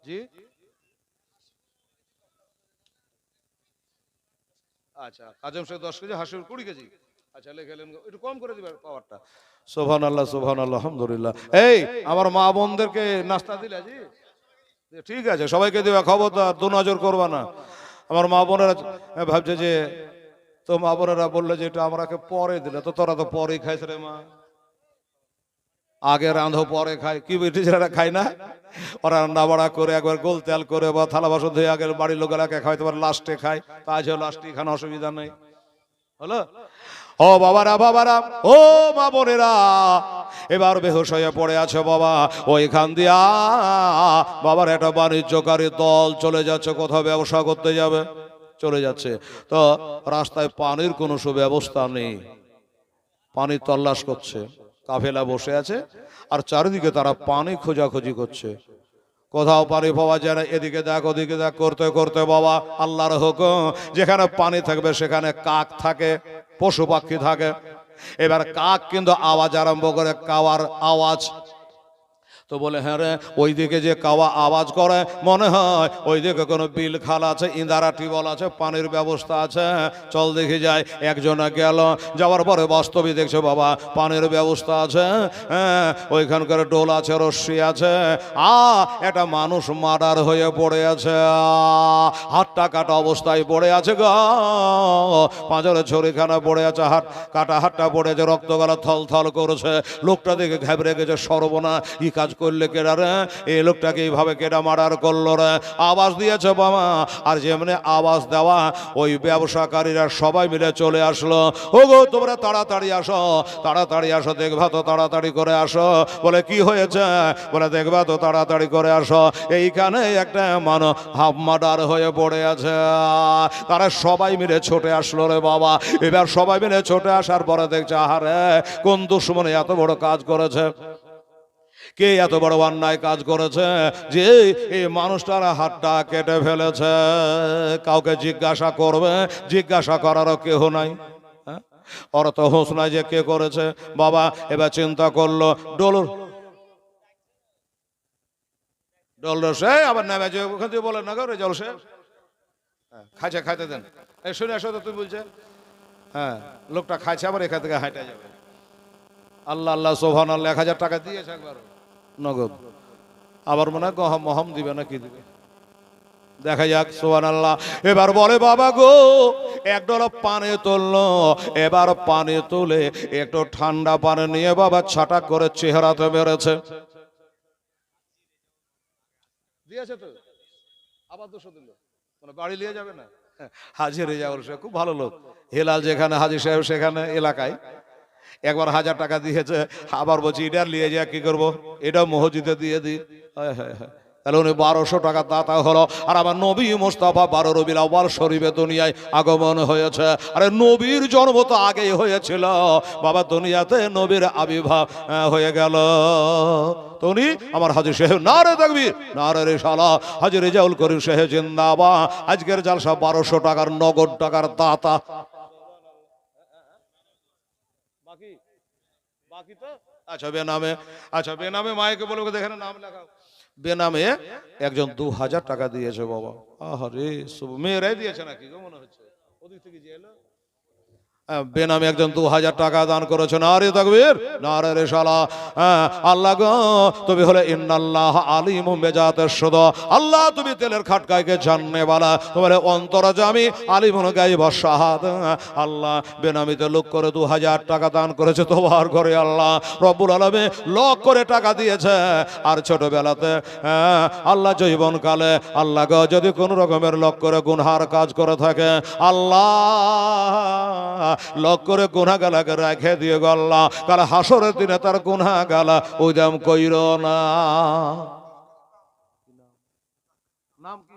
জি, আচ্ছা, আজম শেখ 10 কেজি, হাসির 20 কেজি। আচ্ছা, লেখেলেন, একটু কম করে দিবেন পাওয়ারটা। সুবহানাল্লাহ, সুবহানাল্লাহ, আলহামদুলিল্লাহ। এই আমার মা বোনদেরকে নাস্তা দিলে জি? ঠিক আছে, সবাইকে দিবা, খবরদার দু নজর করবা না। আমার মা বোনেরা ভাবছে যে, তো মা বোনেরা বললে যে এটা আমরাকে পরে দিলে, তো তোরা তো পরেই খাইছ রে মা, আগে রাঁধো পরে খায়, কি ব্রিটিশরা খায় না? ওরা রান্না বাড়া করে একবার গোল তেল করে বা থালা বাসন ধুয়ে আগে বাড়ির লোকেরা খায়, তোমার লাস্টে খায়, তা আজ লাস্টে খান, অসুবিধা নেই, হলো? ও বাবারা, বাবারা, ও মা বোনেরা, এবার বেহুশ হয়ে পড়ে আছে বাবা, ওইখান দিয়া বাবার একটা বাণিজ্যকারী দল চলে যাচ্ছে, কোথাও ব্যবসা করতে যাবে, চলে যাচ্ছে। তো রাস্তায় পানির কোনো সুব্যবস্থা নেই, পানি তল্লাশ করছে, কাফেলা বসে আছে, আর চারিদিকে তারা পানি খোঁজাখুঁজি করছে, কোথাও পানি পাওয়া যায় না, এদিকে দেখ ওদিকে দেখ করতে করতে বাবা আল্লাহর হুকুম, যেখানে পানি থাকবে সেখানে কাক থাকে, পশু পাখি থাকে। এবার কাক কিন্তু আওয়াজ আরম্ভ করে, কাওয়ার আওয়াজ। তো বলে, হ্যাঁ রে, ওইদিকে যে কাওয়া আওয়াজ করে, মনে হয় ওইদিকে কোনো বিল খাল আছে, ইন্দারা টিউবওয়েল আছে, পানির ব্যবস্থা আছে, চল দেখে যায়। একজনে গেল, যাওয়ার পরে বাস্তবে দেখছে বাবা পানির ব্যবস্থা আছে, হ্যাঁ, ওইখানকার ডোল আছে, রশ্মি আছে, একটা মানুষ মার্ডার হয়ে পড়ে আছে, হাতটা কাটা অবস্থায় পড়ে আছে গো, পাঁজরে ছড়িখানা পড়ে আছে, হাত কাটা হাতটা পড়ে আছে, রক্ত গলা থল থল করেছে। লোকটা দেখে ঘাবড়ে গেছে, সর্বনা, ই কাজ করলে কেডা রে, এই লোকটাকে এইভাবে কেডা মার্ডার করলো রে? আওয়াজ দিয়েছে বাবা, আর যেমনি আওয়াজ দেওয়া ওই ব্যবসাকারীরা সবাই মিলে চলে আসলো। ও গো, তোমরা তাড়াতাড়ি আসো, তাড়াতাড়ি আসো, দেখবা তো তাড়াতাড়ি করে আসো। বলে, কি হয়েছে? বলে, দেখবা তো তাড়াতাড়ি করে আসো, এইখানে একটা মানুষ হাফ মার্ডার হয়ে পড়ে আছে। তারা সবাই মিলে ছুটে আসলো রে বাবা। এবার সবাই মিলে ছুটে আসার পরে দেখছে, আহারে, কোন দুশ্মনে এত বড় কাজ করেছে, কে এত বড় অন্যায় কাজ করেছে যে এই মানুষটার হাতটা কেটে ফেলেছে। কাউকে জিজ্ঞাসা করবে, জিজ্ঞাসা করারও কেহ নাই, ওরা তো হোস নাই যে কে করেছে। বাবা এবার চিন্তা করলো, ডোলর সে আবার নামে যে ওখান থেকে বলে না গো জল সে খাইছে, খাইতে দেন, এই শুনে আসো তো, তুই বলছে, হ্যাঁ, লোকটা খাইছে, আবার এখান থেকে হাঁটা যাবে। আল্লাহ আল্লাহ, সুবহানাল্লাহ, 1000 টাকা দিয়েছে একবার নগদ, আবার মনে হয় গহম মহম দিবে না কি দিবে, দেখা যাক। সুবহানাল্লাহ। এবার বলে, বাবা গো, এক ডলপ পানি তুললো, এবার পানি তুলে একটু ঠান্ডা পানি নিয়ে বাবা ছাটা করে চেহারাতে মেরেছে, দিয়েছে তো, আবার 200 দিল, মানে বাড়ি নিয়ে যাবে না। হাজি রেজাউল সাহেব খুব ভালো লোক, হেলাল যেখানে হাজি সাহেব সেখানে এলাকায় একবার 1000 টাকা দিয়েছে, আবার বলছি এটা নিয়ে যা, কি করবো, এটা মসজিদে দিয়ে দিই। তাহলে উনি 1200 টাকা দাতা হলো। আর আমার নবী মুস্তাফা 12 রবিউল আউয়াল শরীফে দুনিয়ায় আগমন হয়েছে। আরে নবীর জন্ম তো আগেই হয়েছিল বাবা, দুনিয়াতে নবীর আবির্ভাব হয়ে গেল। তো উনি আমার হাজী সাহেব, নারে তাকবীর, নারে রিসালাত, হাজী রেজাউল করিম সাহেব জিন্দাবাদ। আজকের জালসা 1200 টাকার নগদ টাকার দাতা। বাকি তো আচ্ছা বেনামে, আচ্ছা বেনামে মায়েকে বলবো, দেখেন নাম লেখাও। বেনামে একজন 2000 টাকা দিয়েছে বাবা। আহারে, মেয়েরাই দিয়েছে নাকি গো, মনে হচ্ছে ওদিক থেকে যে এলো। বেনামে একজন 2000 টাকা দান করেছে, নারে তাকবীর, নারে রিসালাত। আল্লাহ গো, তুমি হলে ইন্নাল্লাহ আলিমুম বিজাতিস সুদূর, আল্লাহ তুমি তেলের খাটকাইকে জাননে वाला, তোমার অন্তরজামি আলিমুল গায়ব শাহাদাত। আল্লাহ বেনামিতে লোক করে 2000 টাকা দান করেছে তোমার ঘরে, আল্লাহ রব্বুল আলামিন লক করে টাকা দিয়েছে। আর ছোটবেলাতে আল্লাহ জীবনকালে আল্লাহ গো, যদি কোন রকমের লক করে গুনহার কাজ করে থাকে, আল্লাহ লক করে গুনাহগালাকে রেখে দিয়ে গো আল্লাহ, কাল হাসরের দিনে তার গুনাহগালা উদাম কইর না। নাম কি?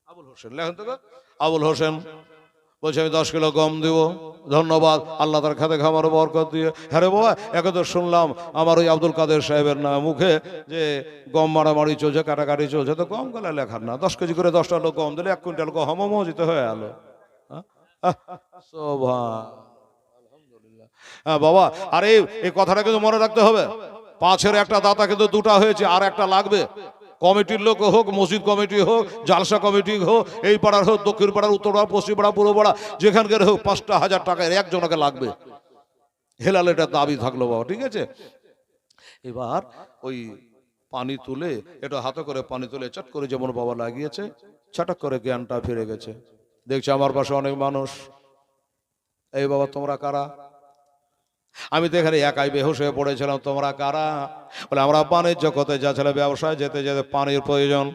আবুল হোসেন, লেখেন তো। আবুল হোসেন বলছে, আমি 10 কিলো গম দিব। ধন্যবাদ, আল্লাহ তার খাতে খামার বরকত দিয়ে। হ্যাঁ রে বাবা, একে তো শুনলাম আমার ওই আব্দুল কাদের সাহেবের না মুখে যে গম মারামারি চলছে, কাটাকাটি চলছে, তো গম গলা লেখার না, 10 কেজি করে 10টা লোক গম দিলে 1 কুইন্টাল গম মসজিদে হয়ে গেল। আলহামদুলিল্লাহ। হ্যাঁ বাবা, আর এই কথাটা কিন্তু মনে রাখতে হবে, 5-এর একটা দাতা কিন্তু 2টা হয়েছে, আর একটা লাগবে। কমিটির লোক হোক, মসজিদ কমিটি হোক, জালসা কমিটি হোক, এই পাড়ার হোক, দক্ষিণ পাড়ার, উত্তর পাড়া, পশ্চিম পাড়া, পূর্ব পাড়া, যেখানকার হোক, 5,000 টাকার একজনকে লাগবে। হেলাল এটা দাবি থাকলো বাবা, ঠিক আছে। এবার ওই পানি তুলে, এটা হাতে করে পানি তুলে চট করে যেমন বাবা লাগিয়েছে, ছটাক করে জ্ঞানটা ফিরে গেছে। দেখছি আমার পাশে অনেক মানুষ, এই বাবা তোমরা কারা? আমি তো এখানে একাই বেহুশ হয়ে পড়েছিলাম, তোমরা কারা? বলে আমরা পানির জগতে যাচ্ছিলাম, ব্যবসায় যেতে যেতে পানির প্রয়োজন,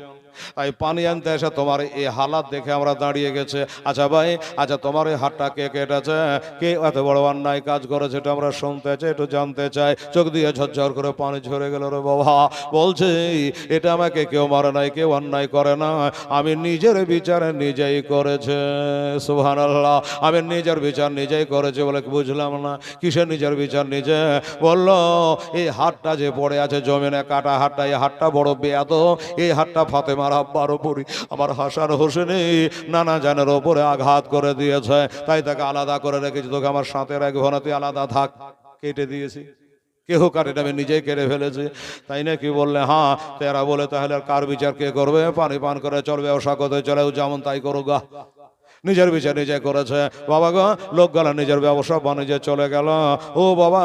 তাই পানি আনতে এসে তোমার এই হালাত দেখে আমরা দাঁড়িয়ে গেছে। আচ্ছা ভাই, আচ্ছা তোমার এই হাতটা কে কেটেছে, কে এত বড় অন্যায় কাজ করেছে, এটা আমরা শুনতে চাই, একটু জানতে চাই। চোখ দিয়ে ঝরঝর করে পানি ঝরে গেল রে বাবা। বলছে এটা আমাকে কেউ মারে নাই, কেউ অন্যায় করে না, আমি নিজের বিচার নিজেই করেছে। সুবহানাল্লাহ, আমি নিজের বিচার নিজেই করেছে। বলে বুঝলাম না, কিসের নিজের বিচার নিজে? বললো এই হাতটা যে পড়ে আছে জমিনে, কাটা হাতটা, এই হাতটা বড় বেয়াদ, এই হাতটা ফাতেমার আব্বার উপরই, আমার হাসান হোসেনে নানা জানের ওপরে আঘাত করে দিয়েছে, তাই তাকে আলাদা করে রেখেছি, তোকে আমার সাথে রাখবো না, তুই আলাদা থাক। কেটে দিয়েছি, কেহ কাটে, আমি নিজেই কেটে ফেলেছি। তাই নাকি? বললে হ্যাঁ। তেরা বলে তাহলে আর কার বিচার কে করবে? পানি পান করে চলবে, ব্যবসা করতে চলে, যেমন তাই করো গা, নিজের বিচার নিজে করেছে। বাবা গো, লোক গেল নিজের ব্যবসা বাণিজ্যে চলে গেল। ও বাবা,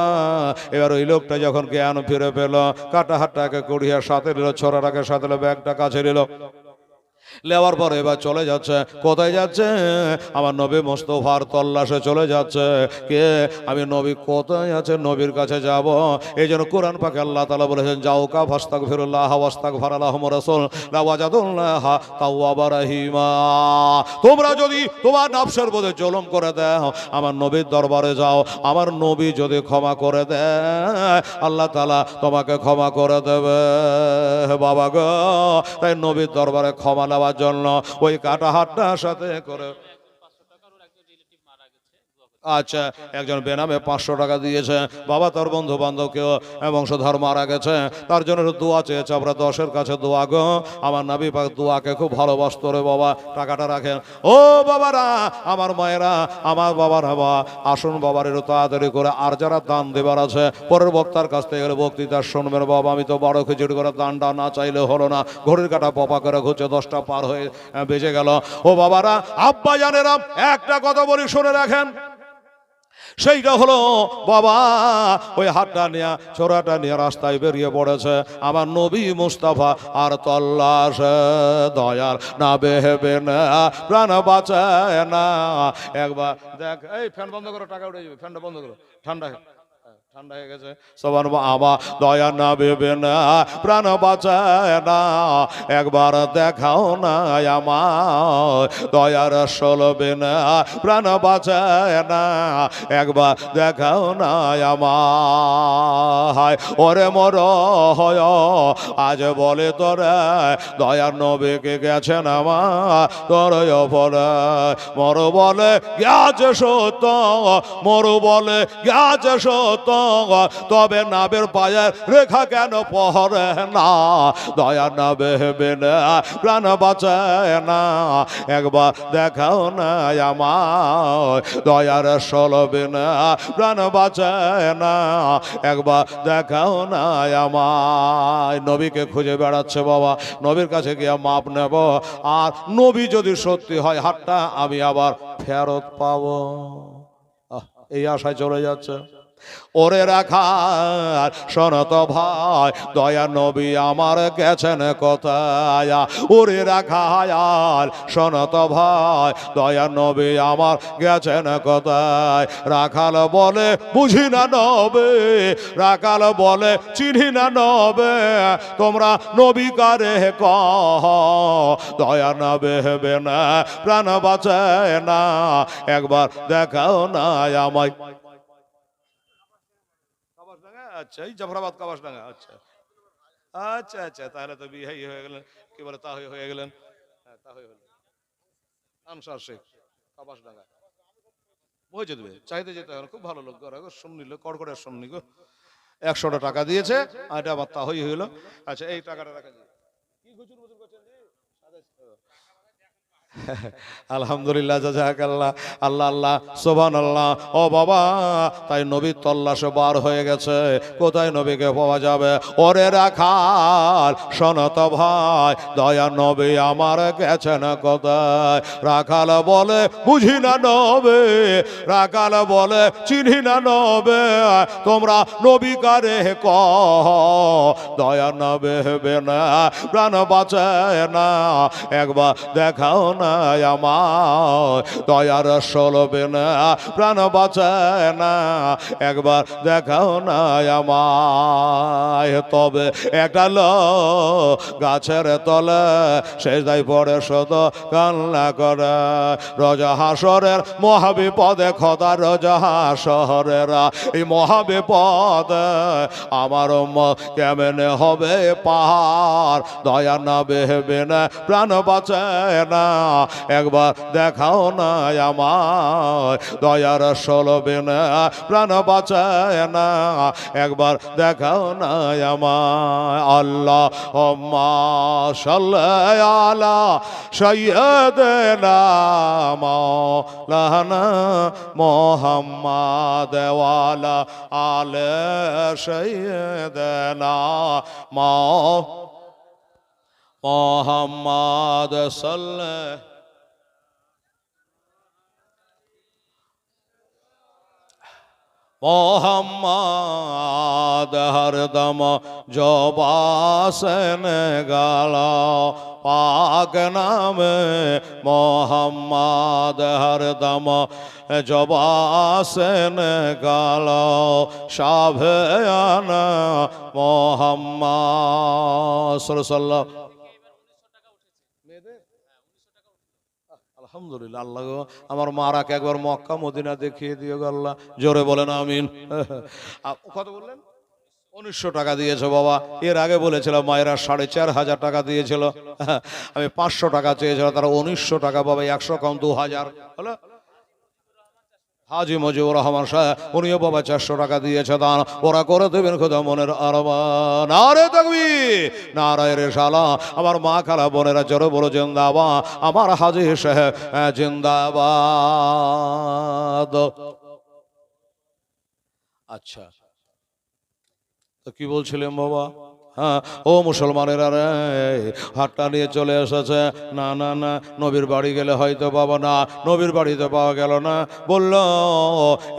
এবার ওই লোকটা যখন জ্ঞান ফিরে পেল, কাটা হাতটাকে কুড়িয়ে সাথে নিল, ছোড়াটাকে সাথে নিল, ব্যাগটা কাছে নিল, লেওয়ার পরে এবার চলে যাচ্ছে। কোথায় যাচ্ছে? আমার নবী মোস্তফার তল্লাশে চলে যাচ্ছে। কে? আমি নবী কোথায় আছে, নবীর কাছে যাব। এই জন্য কোরআন পাকে আল্লাহ তাআলা বলেছেন, যাওকা ফাস্তাগফিরুল্লাহ ওয়াস্তাগফারালাহুম রাসূল লাওয়াজাদুল্লাহ তাওয়াবার রাহিমা। তোমরা যদি তোমার নফসের মধ্যে জুলুম করে দাও, আমার নবীর দরবারে যাও, আমার নবী যদি ক্ষমা করে দেয়, আল্লাহ তাআলা তোমাকে ক্ষমা করে দেবে। বাবা গো, তাই নবীর দরবারে ক্ষমা নেওয়ার জন্য ওই কাটা হাতটার সাথে করে, আচ্ছা, একজন বেনামে 500 টাকা দিয়েছে বাবা, তার বন্ধু বান্ধব কেউ বংশধর মারা গেছে, তার জন্য দোয়া চেয়েছে। আমরা 10-এর কাছে দোয়া গো, আমার নবী পাক দোয়াকে খুব ভালোবাসতো রে বাবা। টাকাটা রাখেন। ও বাবারা, আমার মায়েরা, আমার বাবারা, বাবা আসুন বাবার একটু তাড়াতাড়ি করে। আর যারা দান দেবার আছে পরের বক্তার কাছ থেকে গেলে বক্তৃতা শুনবেন বাবা। আমি তো 12 খিচুড়ি করে দানটা না চাইলে হলো না, ঘড়ির কাটা পপা করে ঘুরছে, 10টা পার হয়ে বেজে গেল। ও বাবারা, আব্বা জানেরা, একটা কথা বলি শুনে রাখেন, সেইটা হলো বাবা ওই হাতটা নিয়ে, ছোড়াটা নিয়ে রাস্তায় বেরিয়ে পড়েছে আমার নবী মুস্তাফা আর তল্লাশ দয়ার না বেহেবে না, প্রাণ বাঁচায় না। একবার দেখ, এই ফ্যান বন্ধ করো, টাকা উঠে যাবে, ফ্যানটা বন্ধ করো, ঠান্ডা ঠান্ডা হয়ে গেছে। সবার আমার দয়া না ভেবে না, প্রাণ বাঁচায় না, একবার দেখাও না আমার দয়ার সলবে না, প্রাণ বাঁচায় না, একবার দেখাও না আমার। ওরে মর হয় আজ বলে তোরে, দয়ার নবীকে গেছেন আমার তোর বলে, মর বলে গেছে সত্য, মর বলে গেছে সত্য, তবে নাবের পায়ের রেখা কেন পহরে না, দয়া না বেহেবে না, প্রাণ বাঁচায় না, একবার দেখাও না আমার দয়ার সলবে না, প্রাণ বাঁচায় না, একবার দেখাও না আমার। নবীকে খুঁজে বেড়াচ্ছে বাবা, নবীর কাছে গিয়ে মাপ নেব, আর নবী যদি সত্যি হয় হাতটা আমি আবার ফেরত পাবো, এই আশায় চলে যাচ্ছে। ওরে রাখার শোনত ভাই, দয়া নবী আমার গেছেন কোথায়, ওরে রাখার শোনত ভাই, দয়া নবী আমার গেছেন কোথায়। রাখাল বলে বুঝি না নবে, রাখাল বলে চিনি না নবে, তোমরা নবী কারে কহ, দয়া না বেহেবে না, প্রাণ বাঁচায় না, একবার দেখাও না আমায়। আচ্ছা, এই জাফরাবাদ কাবাসডাঙ্গা, আচ্ছা আচ্ছা আচ্ছা, তাহলে তো বিহাই হয়ে গেলেন, কি বলে তা হয়ে গেলেন, হ্যাঁ তা হয়ে গেলেন আনসার শেখ কাবাসডাঙ্গা। বুঝে দেবে, চাইতে যেতে হবে, খুব ভালো লোক, শুননিল কড়কড়ে শুননি গো, 100টা টাকা দিয়েছে, আর এটা আবার তা হয়ে গেল। আচ্ছা, এই টাকাটা রাখা যায় কি গুজুর মুজুর করছেন জি? আলহামদুলিল্লাহ, জাযাকাল্লাহ, আল্লাহ আল্লাহ, সুবহানাল্লাহ। ও বাবা, তাই নবী তল্লাশে বার হয়ে গেছে, কোথায় নবীকে পাওয়া যাবে? ওরে রাখাল, শোনত ভাই, দয়া নবী আমার গেছেন কোথায়? রাখাল বলে বুঝি না নবে, রাখাল বলে চিনি না নবে, তোমরা নবী কারে কহ, দয়া নবে হবে না, প্রাণ বাঁচায় না, একবার দেখাও না আমার, দয়ার সলবে না, প্রাণ বাঁচায় না, একবার দেখাও না আমায়। তবে একটা গাছের তলে সেজদায় পড়ে শত কান্না করে, রজা হাসরের মহাবিপদে খোদা, রজা হাসরের এই মহাবিপদে আমার কেমনে হবে পাহাড়, দয়া না বেহবে না, প্রাণ বাঁচায় না, একবার দেখাও না আমায়, দয়ার সলবে না, প্রাণ বাঁচায় না, একবার দেখাও না আমায়। আল্লাহুম্মা সাল্লি আলা সাইয়্যিদিনা মাওলানা মুহাম্মাদ ওয়া আলা আলি সাইয়্যিদিনা মুহাম্মাদ সাল্লাল্লাহু মোহাম্মদ হরদম জবাসন গালা পাক নামে, মোহাম্মদ হরদম জবাসন গালা শাভয়ানা মোহাম্মদ সাল্লাল্লাহু। আলহামদুলিল্লাহ, আল্লাহ গো, আমার মারাকে একবার মক্কা মদিনা দেখিয়ে দিও গো আল্লাহ, জোরে বলেন আমিন। কত বললেন? 1900 টাকা দিয়েছে বাবা। এর আগে বলেছিলাম মায়েরা 4500 টাকা দিয়েছিল, আমি 500 টাকা চেয়েছিলাম, তারা 1900 টাকা বাবা, 100 কম 2000 হলো। হাজি মজিবুর রহমান সাহেব উনিও বাবা 400 টাকা দিয়েছে দান, ওরা করে দেবেন খোদা মনের আরমান। নারে তাকবীর, নারায়ে রিসালাত। আমার মা খালা বোনেরা জোরে বলো জিন্দাবাদ, আমার হাজি সাহেব জিন্দাবাদ। আচ্ছা, তো কি বলছিলেন বাবা? হ্যাঁ, ও মুসলমানেরা রে, হাতটা নিয়ে চলে এসেছে। না না না, নবীর বাড়ি গেলে হয়তো বাবা, না নবীর বাড়িতে পাওয়া গেল না, বলল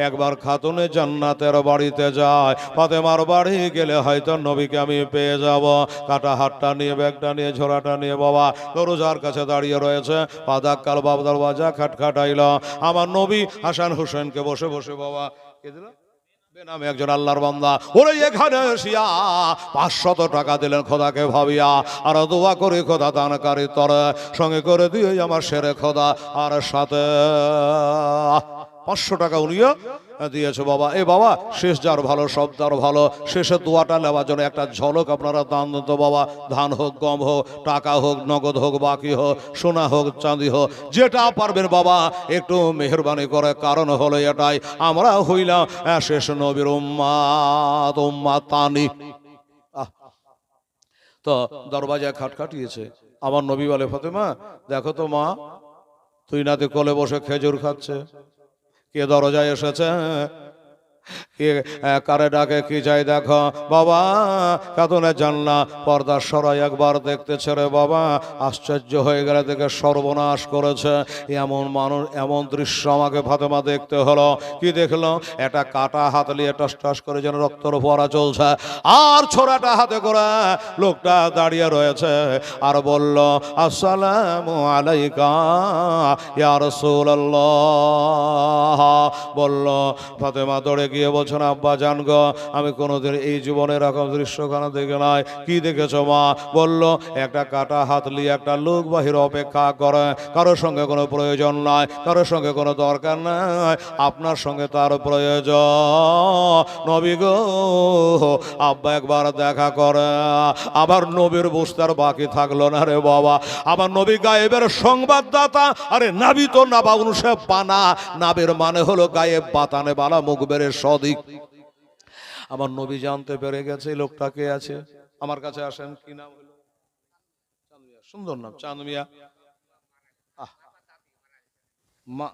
একবার খাতুনে জান্নাতের বাড়িতে যায়, ফাতেমার বাড়ি গেলে হয়তো নবীকে আমি পেয়ে যাব। কাটা হাতটা নিয়ে, ব্যাগটা নিয়ে, ঝোড়াটা নিয়ে বাবা দরজার কাছে দাঁড়িয়ে রয়েছে। পাদাক্কাল বাব দরওয়াজা খটখটাইল, আমার নবী হাসান হুসেনকে বসে বসে বাবা কে দিল বেনামে একজন আল্লাহর বান্দা, ওরে এখানে এসিয়া 500 টাকা দিলেন খোদাকে ভাবিয়া, আর দোয়া করে খোদা দানকারী তর সঙ্গে করে দিয়ে আমার সেরে খোদা, আর সাথে 500 টাকা উনিও দিয়েছে বাবা। এ বাবা, শেষ যার ভালো সব তার ভালো, শেষের দোয়াটা নেওয়ার জন্য একটা ঝলক আপনারা দান দিত বাবা। ধান হোক, গম হোক, টাকা হোক, নগদ হোক, বাকি হোক, সোনা হোক, চাঁদি হোক, যেটা পারবেন বাবা একটু মেহরবানি করে। কারণ হলো এটাই, আমরা হইলাম শেষ নবীর উম্মাত, উম্মাতানি। তো দরওয়াজায় খাটখাটিয়েছে, আমার নবী বলে ফাতেমা দেখো তো মা, তুই নাতে কোলে বসে খেজুর খাচ্ছে, কে দরজায় এসেছে, কে কারে ডাকে, কি চাই দেখো বাবা। কাতুনে জানলা পর্দা সরাই একবার দেখতেছে রে বাবা, আশ্চর্য হয়ে গেলে দেখে সর্বনাশ করেছে। এমন মানুষ, এমন দৃশ্য আমাকে ফাতেমা দেখতে হলো। কি দেখলো? একটা কাটা হাত নিয়ে টস টস করে যেন রক্তর ফোয়ারা চলছে, আর ছোড়াটা হাতে করে লোকটা দাঁড়িয়ে রয়েছে আর বলল আসসালামু আলাইকা ইয়া রাসূলুল্লাহ। বলল ফাতেমা দৌড়ে গিয়ে বলছেন আব্বা জান গো, আমি কোনোদিন এই জীবনে এরকম দৃশ্যখানা দেখে নাই। কি দেখেছো মা? বলল একটা কাটা হাত নিয়ে একটা লোক বাহির অপেক্ষা করে, কারোর সঙ্গে কোনো প্রয়োজন নাই, কারোর সঙ্গে কোনো দরকার নাই, আপনার সঙ্গে তার প্রয়োজন। নবী গো, আব্বা একবার দেখা করে। আবার নবীর বুঝতার বাকি থাকলো না রে বাবা। আমার নবী গায়েবের সংবাদদাতা, আরে নাবি তো নাবা অনুসে বানা, নাবের মানে হলো গায়েব, বাতানে বালা মুখবের সদিক। আমার নবী জানতে পেরে গেছে লোকটা কে আছে। আমার কাছে আসেন, কি নাম হলো? সুন্দর নাম, চাঁদ মিয়া। মা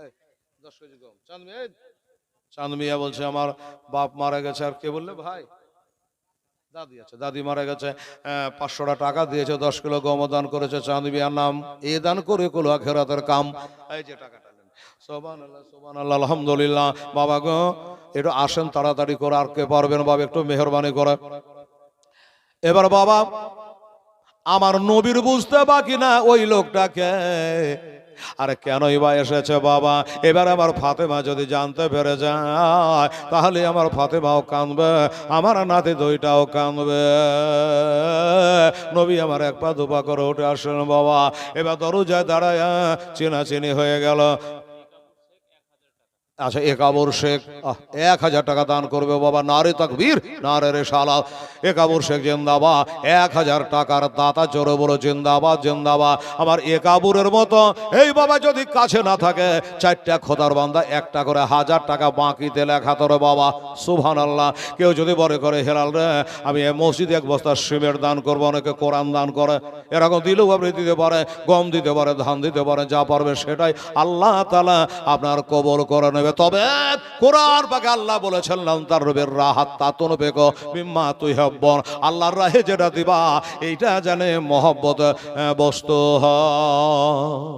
এই, 10 কেজি গম। চাঁদ মিয়া বলছে আমার বাপ মারা গেছে। আর কে বললে ভাই? দাদি আছে, দাদি মারা গেছে। 500 টাকা দিয়েছে, 10 কিলো গম দান করেছে চাঁদ মিয়ার নাম। এ দান করে কুল আখিরাতের কাম। এই যে টাকাটা নেন। সুবহানাল্লাহ, সুবহানাল্লাহ, আলহামদুলিল্লাহ। বাবা গো একটু আসেন তাড়াতাড়ি করে, আর কে পারবেন বাবা একটু মেহেরবানি করে। এবার বাবা আমার নবীর বুঝতে বাকি না ওই লোকটাকে, আরে কেনই বা এসেছে বাবা। এবার আমার ফাতেমা যদি জানতে পেরে যায় তাহলে আমার ফাতেমাও কাঁদবে, আমার নাতি দুইটাও কাঁদবে। নবী আমার এক পা দুপা করে উঠে আসলেন বাবা। এবার দরজায় দাঁড়ায় চেনাচেনি হয়ে গেল। আচ্ছা, একাবর শেখ 1000 টাকা দান করবে বাবা। নারে তাকবীর, নারে রিসালাত। একাবর শেখ জিন্দাবাদ। 1000 টাকার দাতা জোরে বলো জিন্দাবাদ, জিন্দাবাদ। আমার একাবুরের মতো এই বাবা যদি কাছে না থাকে, 4টা খোদার বান্দা একটা করে 1000 টাকা বাকিতে লেখা তোর বাবা। সুবহানাল্লাহ। কেউ যদি বলে করে হেলাল রে আমি এই মসজিদে 1 বস্তা সিমেন্ট দান করবো, অনেকে কোরআন দান করে, এরকম দিলেও আপনি দিতে পারে, গম দিতে পারে, ধান দিতে পারে, যা পারবে সেটাই আল্লাহ তাআলা আপনার কবুল করে নেবে। তবে কোরআন পাকে আল্লাহ বলেছেন লান তারবির রাহাত তাতুন বেকো মিম্মা তুহিব্বুন, আল্লাহর রাহে যেটা দিবা এইটা জানে মহব্বত বস্তু হয়,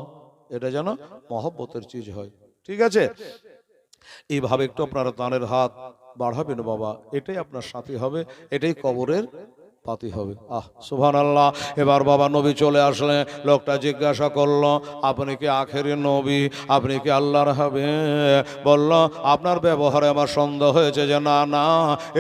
এটা যেন মহব্বতের চিজ হয়। ঠিক আছে, এইভাবে একটু আপনার দানের হাত বাড়াবেন বাবা, এটাই আপনার সাথী হবে, এটাই কবরের পাতি হবে। সুবহানাল্লাহ। এবার বাবা নবী চলে আসলে লোকটা জিজ্ঞাসা করলো আপনি কি আখেরি নবী, আপনি কি আল্লাহর হবে? বলল আপনার ব্যবহারে আমার সন্দেহ হয়েছে যে না না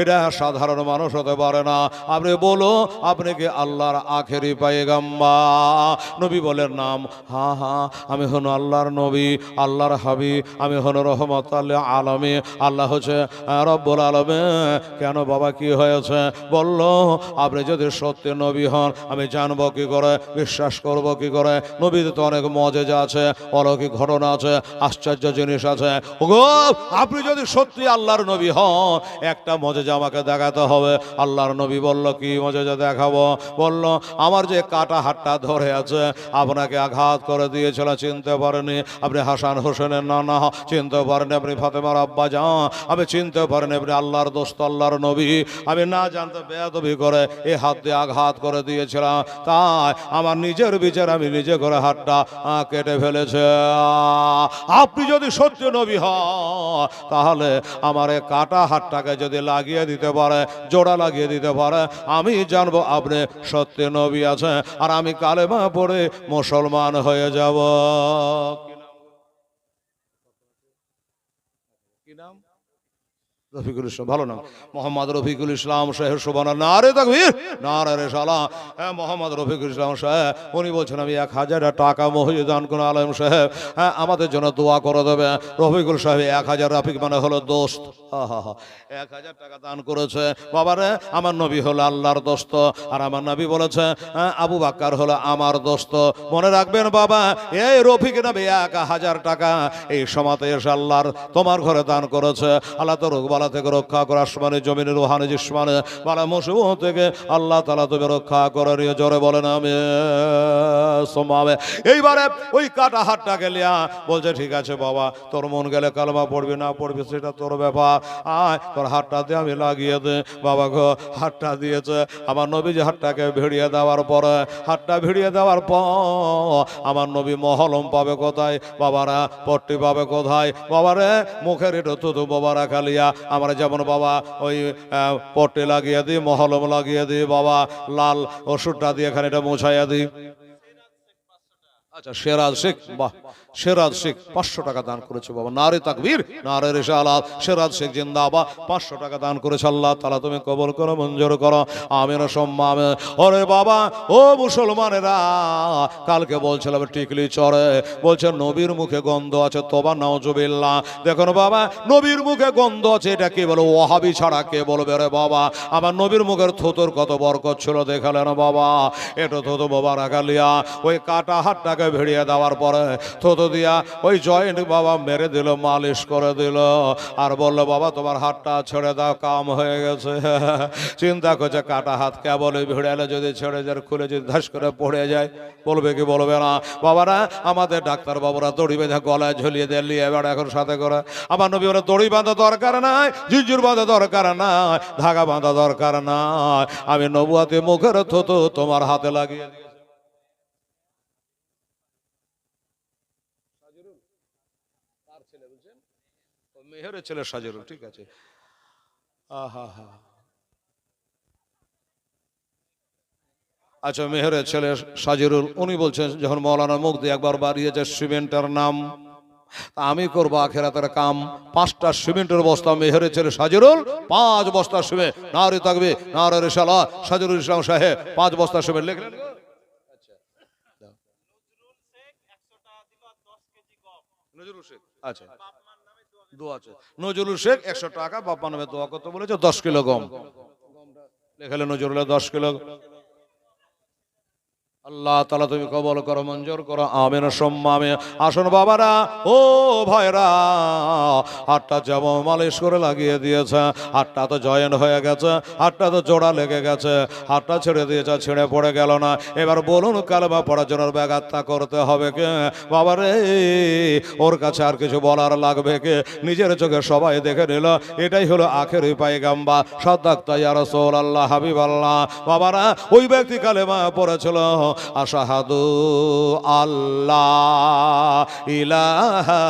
এটা সাধারণ মানুষ হতে পারে না, আপনি বলো আপনি কি আল্লাহর আখেরি পায়গাম্বার? নবী বলেন নাম, হ্যাঁ হ্যাঁ আমি হন আল্লাহর নবী, আল্লাহর হাবিব, আমি হন রহমতুল আলামিন, আল্লাহ হচ্ছে রব্বুল আলামিন। কেন বাবা কি হয়েছে? বলল আপনি যদি সত্য নবী হন আমি জানবো কি করে, বিশ্বাস করব কি করে? নবীতে তো অনেক মজেজা আছে, অলৌকিক ঘটনা আছে, আশ্চর্য জিনিস আছে। ওগো আপনি যদি সত্যি আল্লাহর নবী হন একটা মজেজা আমাকে দেখাতে হবে। আল্লাহর নবী বলল কি মজেজা দেখাবো? বলল আমার যে কাটা হাতটা ধরে আছে আপনাকে আঘাত করে দিয়েছিল, চিনতে পারেনি আপনি হাসান হোসেনের নানা, চিনতে পারেনি আপনি ফাতেমার আব্বা যান, আমি চিনতে পারেনি আপনি আল্লাহর দোস্ত আল্লাহর নবী, আমি না জানতে বেয়াদবি করে এই হাত দিয়ে আঘাত করে দিয়েছিলাম, তাই আমার নিজের বিচার আমি নিজে করে হাতটা কেটে ফেলেছে। আপনি যদি সত্য নবী হন তাহলে আমার এই কাটা হাতটাকে যদি লাগিয়ে দিতে পারে, জোড়া লাগিয়ে দিতে পারে, আমি জানবো আপনি সত্য নবী আছে, আর আমি কালেমা পড়ে মুসলমান হয়ে যাব। কি নাম? রফিকুল ইসলাম, ভালো নাম, মোহাম্মদ রফিকুল ইসলাম সাহেব। সুবহানাল্লাহ, নারে তাকবীর, নারে রিসালাত। হ্যাঁ মোহাম্মদ রফিকুল ইসলাম সাহেব উনি বলছেন আমি 1000 টাকা মহিউদ্দিন দান কোন আলেম সাহেব হ্যাঁ আমাদের জন্য দোয়া করে দেবে। রফিকুল সাহেব 1000, রফিক মানে হলো দোস্ত, 1000 টাকা দান করেছে। বাবারে আমার নবী হলো আল্লাহর দোস্ত, আর আমার নবী বলেছে আবু বাক্কার হলো আমার দোস্ত। মনে রাখবেন বাবা, এই রফিক নবী 1000 টাকা এই সমাতে এসে আল্লাহর তোমার ঘরে দান করেছে। আল্লাহ তো রোগ থেকে রক্ষা করে, আসমানে জমিনে রুহানে জিসমানে বালা মুসিবত থেকে আল্লাহ তাআলা তোকে রক্ষা করে নিয়ে জোরে বলেন আমি সোমাবে। এইবারে ওই কাটা হাতটাকে লিয়া বলছে ঠিক আছে বাবা তোর মন গেলে কালমা পড়বি না পড়বি সেটা তোর ব্যাপার, আয় তোর হাতটা দিয়ে আমি লাগিয়ে দে। বাবা গো হাতটা দিয়েছে, আমার নবী যে হাতটাকে ভিড়িয়ে দেওয়ার পরে, হাতটা ভিড়িয়ে দেওয়ার পর আমার নবী মহলম পাবে কোথায় বাবারা, পট্টি পাবে কোথায় বাবারে? মুখের একটু থুতু বাবা রাখা লিয়া আমরা যেমন বাবা ওই পট্টি লাগিয়ে দিই, মহলম লাগিয়ে দিই বাবা, লাল ওষুধটা দিয়ে এখানে এটা মোছাইয়া দিই। আচ্ছা শেরাজ শেখ, বাহ শেরাজ শেখ 500 টাকা দান করেছে বাবা, নারে তাকবীর, নারে রিসালাত। শেরাজ শেখ জিন্দাবাদ, 500 টাকা দান করেছে। আল্লাহ তাআলা তুমি কবুল করো, মঞ্জুর করো, আমিন সম্মান। ওরে বাবা ও মুসলমানেরা, কালকে বলছিলাম টিকলি চরে, বলছে নবীর মুখে গন্ধ আছে, তোবা নাউজুবিল্লাহ। দেখুন বাবা নবীর মুখে গন্ধ আছে, এটা কে বলো? ওয়াহাবি ছাড়া কে বলবে রে বাবা? আমার নবীর মুখের থুতুর কত বরকত ছিল দেখালেন বাবা। এটা থুতু বাবা রাখালিয়া ওই কাটা হাতটাকে ভিড়িয়ে দেওয়ার পরে থুতু থুতু দিয়া ওই জয়েন্ট বাবা মেরে দিল, মালিশ করে দিল, আর বললো বাবা তোমার হাতটা ছেড়ে দাও, কাম হয়ে গেছে। চিন্তা করছে কাটা হাত কেবল ভিড়ালে যদি ছেড়ে যায়, খুলে যদি ধাস করে পড়ে যায়, বলবে কি বলবে না? বাবারা আমাদের ডাক্তার বাবুরা দড়ি বেঁধে গলায় ঝুলিয়ে দিল্লি এবার এখন সাথে করে। আমার নবী বলে দড়ি বাঁধা দরকার নাই, ঝিঝুর বাঁধা দরকার নাই, ধাগা বাঁধা দরকার নাই, আমি নবুয়াতে মুখের থুতু তোমার হাতে লাগিয়ে দিই। মেহেরের ছেলে সাজেরুল, ঠিক আছে। আহা হা, আচ্ছা মেহেরের ছেলে সাজিরুল, উনি বলছেন যখন মৌলানা মুখ দিয়ে একবার বাড়িয়েছে সিমেন্টের নাম, আমি করবো আখেরাতের কাম, 5টা সিমেন্টের বস্তা মেহেরের ছেলে সাজিরুল, 5 বস্তা সিমেন্ট, নারে থাকবে নারে রিসালাত, সাজিরুল ইসলাম সাহেব 5 বস্তা সিমেন্ট লিখলেন। নজরুল শেখ, আচ্ছা দোয়া আছে, নজরুল শেখ 100 টাকা বাপ্পা নামে দোয়া করতে বলেছে, 10 কিলো গম লেখালে নজরুলের 10 কিলো। আল্লাহ তাআলা তুমি কবুল করো, মঞ্জুর করো, আমিন সুম্মা আমিন। আসুন বাবারা ও ভাইরা, হাতটা যেমন মালিশ করে লাগিয়ে দিয়েছে, হাতটা তো জয়েন্ট হয়ে গেছে, হাতটা তো জোড়া লেগে গেছে, হাতটা ছেড়ে দিয়েছে, ছেড়ে পড়ে গেল না। এবার বলুন কালেমা পড়ার জন্য ব্যাঘাতটা করতে হবে কে? বাবারে ওর কাছে আর কিছু বলার লাগবে কে? নিজের চোখে সবাই দেখে নিল, এটাই হলো আখেরি পায়গাম্বা, সাদাক্তা ইয়া রাসূলুল্লাহ হাবিবাল্লাহ। বাবারা ওই ব্যক্তি কালেমা পড়েছিল, আশহাদু আল্লাহ ইলাহা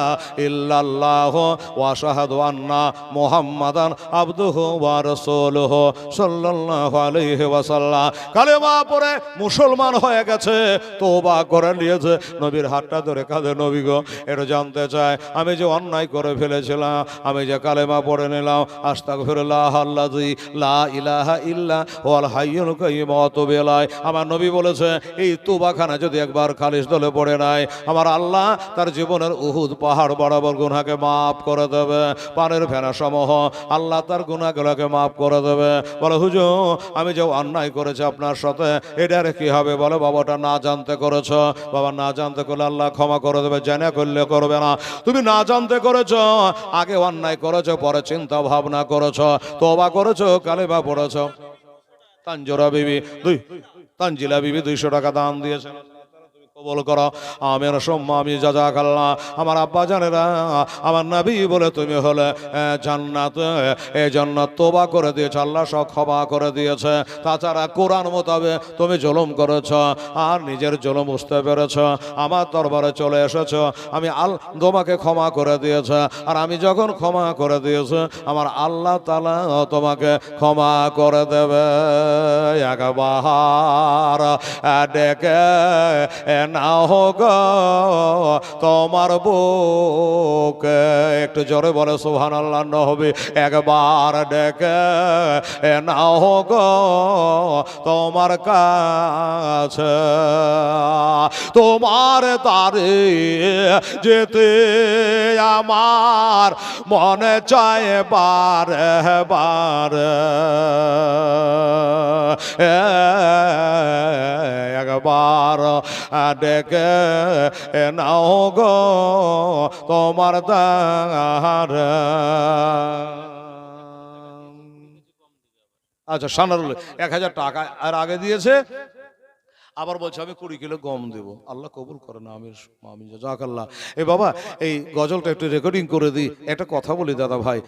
ইল্লাল্লাহ ওয়া আশহাদু আন্না মুহাম্মাদান আবদুহু ওয়া রাসূলুহু সাল্লাল্লাহু আলাইহি ওয়াসাল্লাম। কালেমা পড়ে মুসলমান হয়ে গেছে, তওবা করে নিয়েছে। নবীর হাতটা ধরে কাঁদে, নবী গো এটা জানতে চায় আমি যে অন্যায় করে ফেলেছিলাম, আমি যে কালেমা পড়ে নিলাম, আস্তাগফিরুল্লাহ আল্লাযী লা ইলাহা ইল্লা হুয়াল হাইয়ুল কাইয়্যুম ওয়া আতুবু ইলাইহি। আমার নবী বলেছে এই তোবাখানা যদি একবার খালিস দলে পড়ে নাই, আমার আল্লাহ তার জীবনের উহুদ পাহাড় বরাবর গুনাহকে মাফ করে দেবে, পানের ফেনা সমূহ আল্লাহ তার গুনাহগুলোকে মাফ করে দেবে। বলে হুজুর আমি যে অন্যায় করেছি আপনার সাথে, এটার কি হবে? বলে বাবাটা না জানতে করেছ, বাবা না জানতে করলে আল্লাহ ক্ষমা করে দেবে, জেনে করলে করবে না। তুমি না জানতে করেছ, আগে অন্যায় করেছ, পরে চিন্তা ভাবনা করেছ, তওবা করেছ, কালেমা পড়েছ। তানজিলা বিবি তানজিলা বিবি 200 টাকা দান দিয়েছেন, কবুল করো, আমিন সুম্মা আমিন। জাযাকাল্লাহ। আমার আব্বা জানেরা, আমার নবী বলে তুমি হলে জান্নাত, এই জান্নাত তওবা করে দিয়েছে, আল্লাহ সব ক্ষমা করে দিয়েছে। তাছাড়া কোরআন মোতাবেক তুমি জুলুম করেছ আর নিজের জুলুম বুঝতে পেরেছ, আমার দরবারে চলে এসেছ, আমি তোমাকে ক্ষমা করে দিয়েছে। আর আমি যখন ক্ষমা করে দিয়েছে, আমার আল্লাহ তাআলা তোমাকে ক্ষমা করে দেবে। একবার ডেকে না হোক তোমার বুকে, একটু জোরে বলে সুবহানাল্লাহ নবী। একবার ডেকে না হোক তোমার কাছে, তোমার তারে যেতে আমার মনে চায় বারে বারে। একবার ডেকে নাও গো তোমার দ্বার। আচ্ছা সানারুল 1000 টাকা আর আগে দিয়েছে, আবার বলছে আমি 20 কিলো গম দেব। আল্লাহ কবুল করে না, আমি জাযাকাল্লাহ। এই বাবা এই গজলটা একটু রেকর্ডিং করে দিই, একটা কথা বলি দাদা ভাই।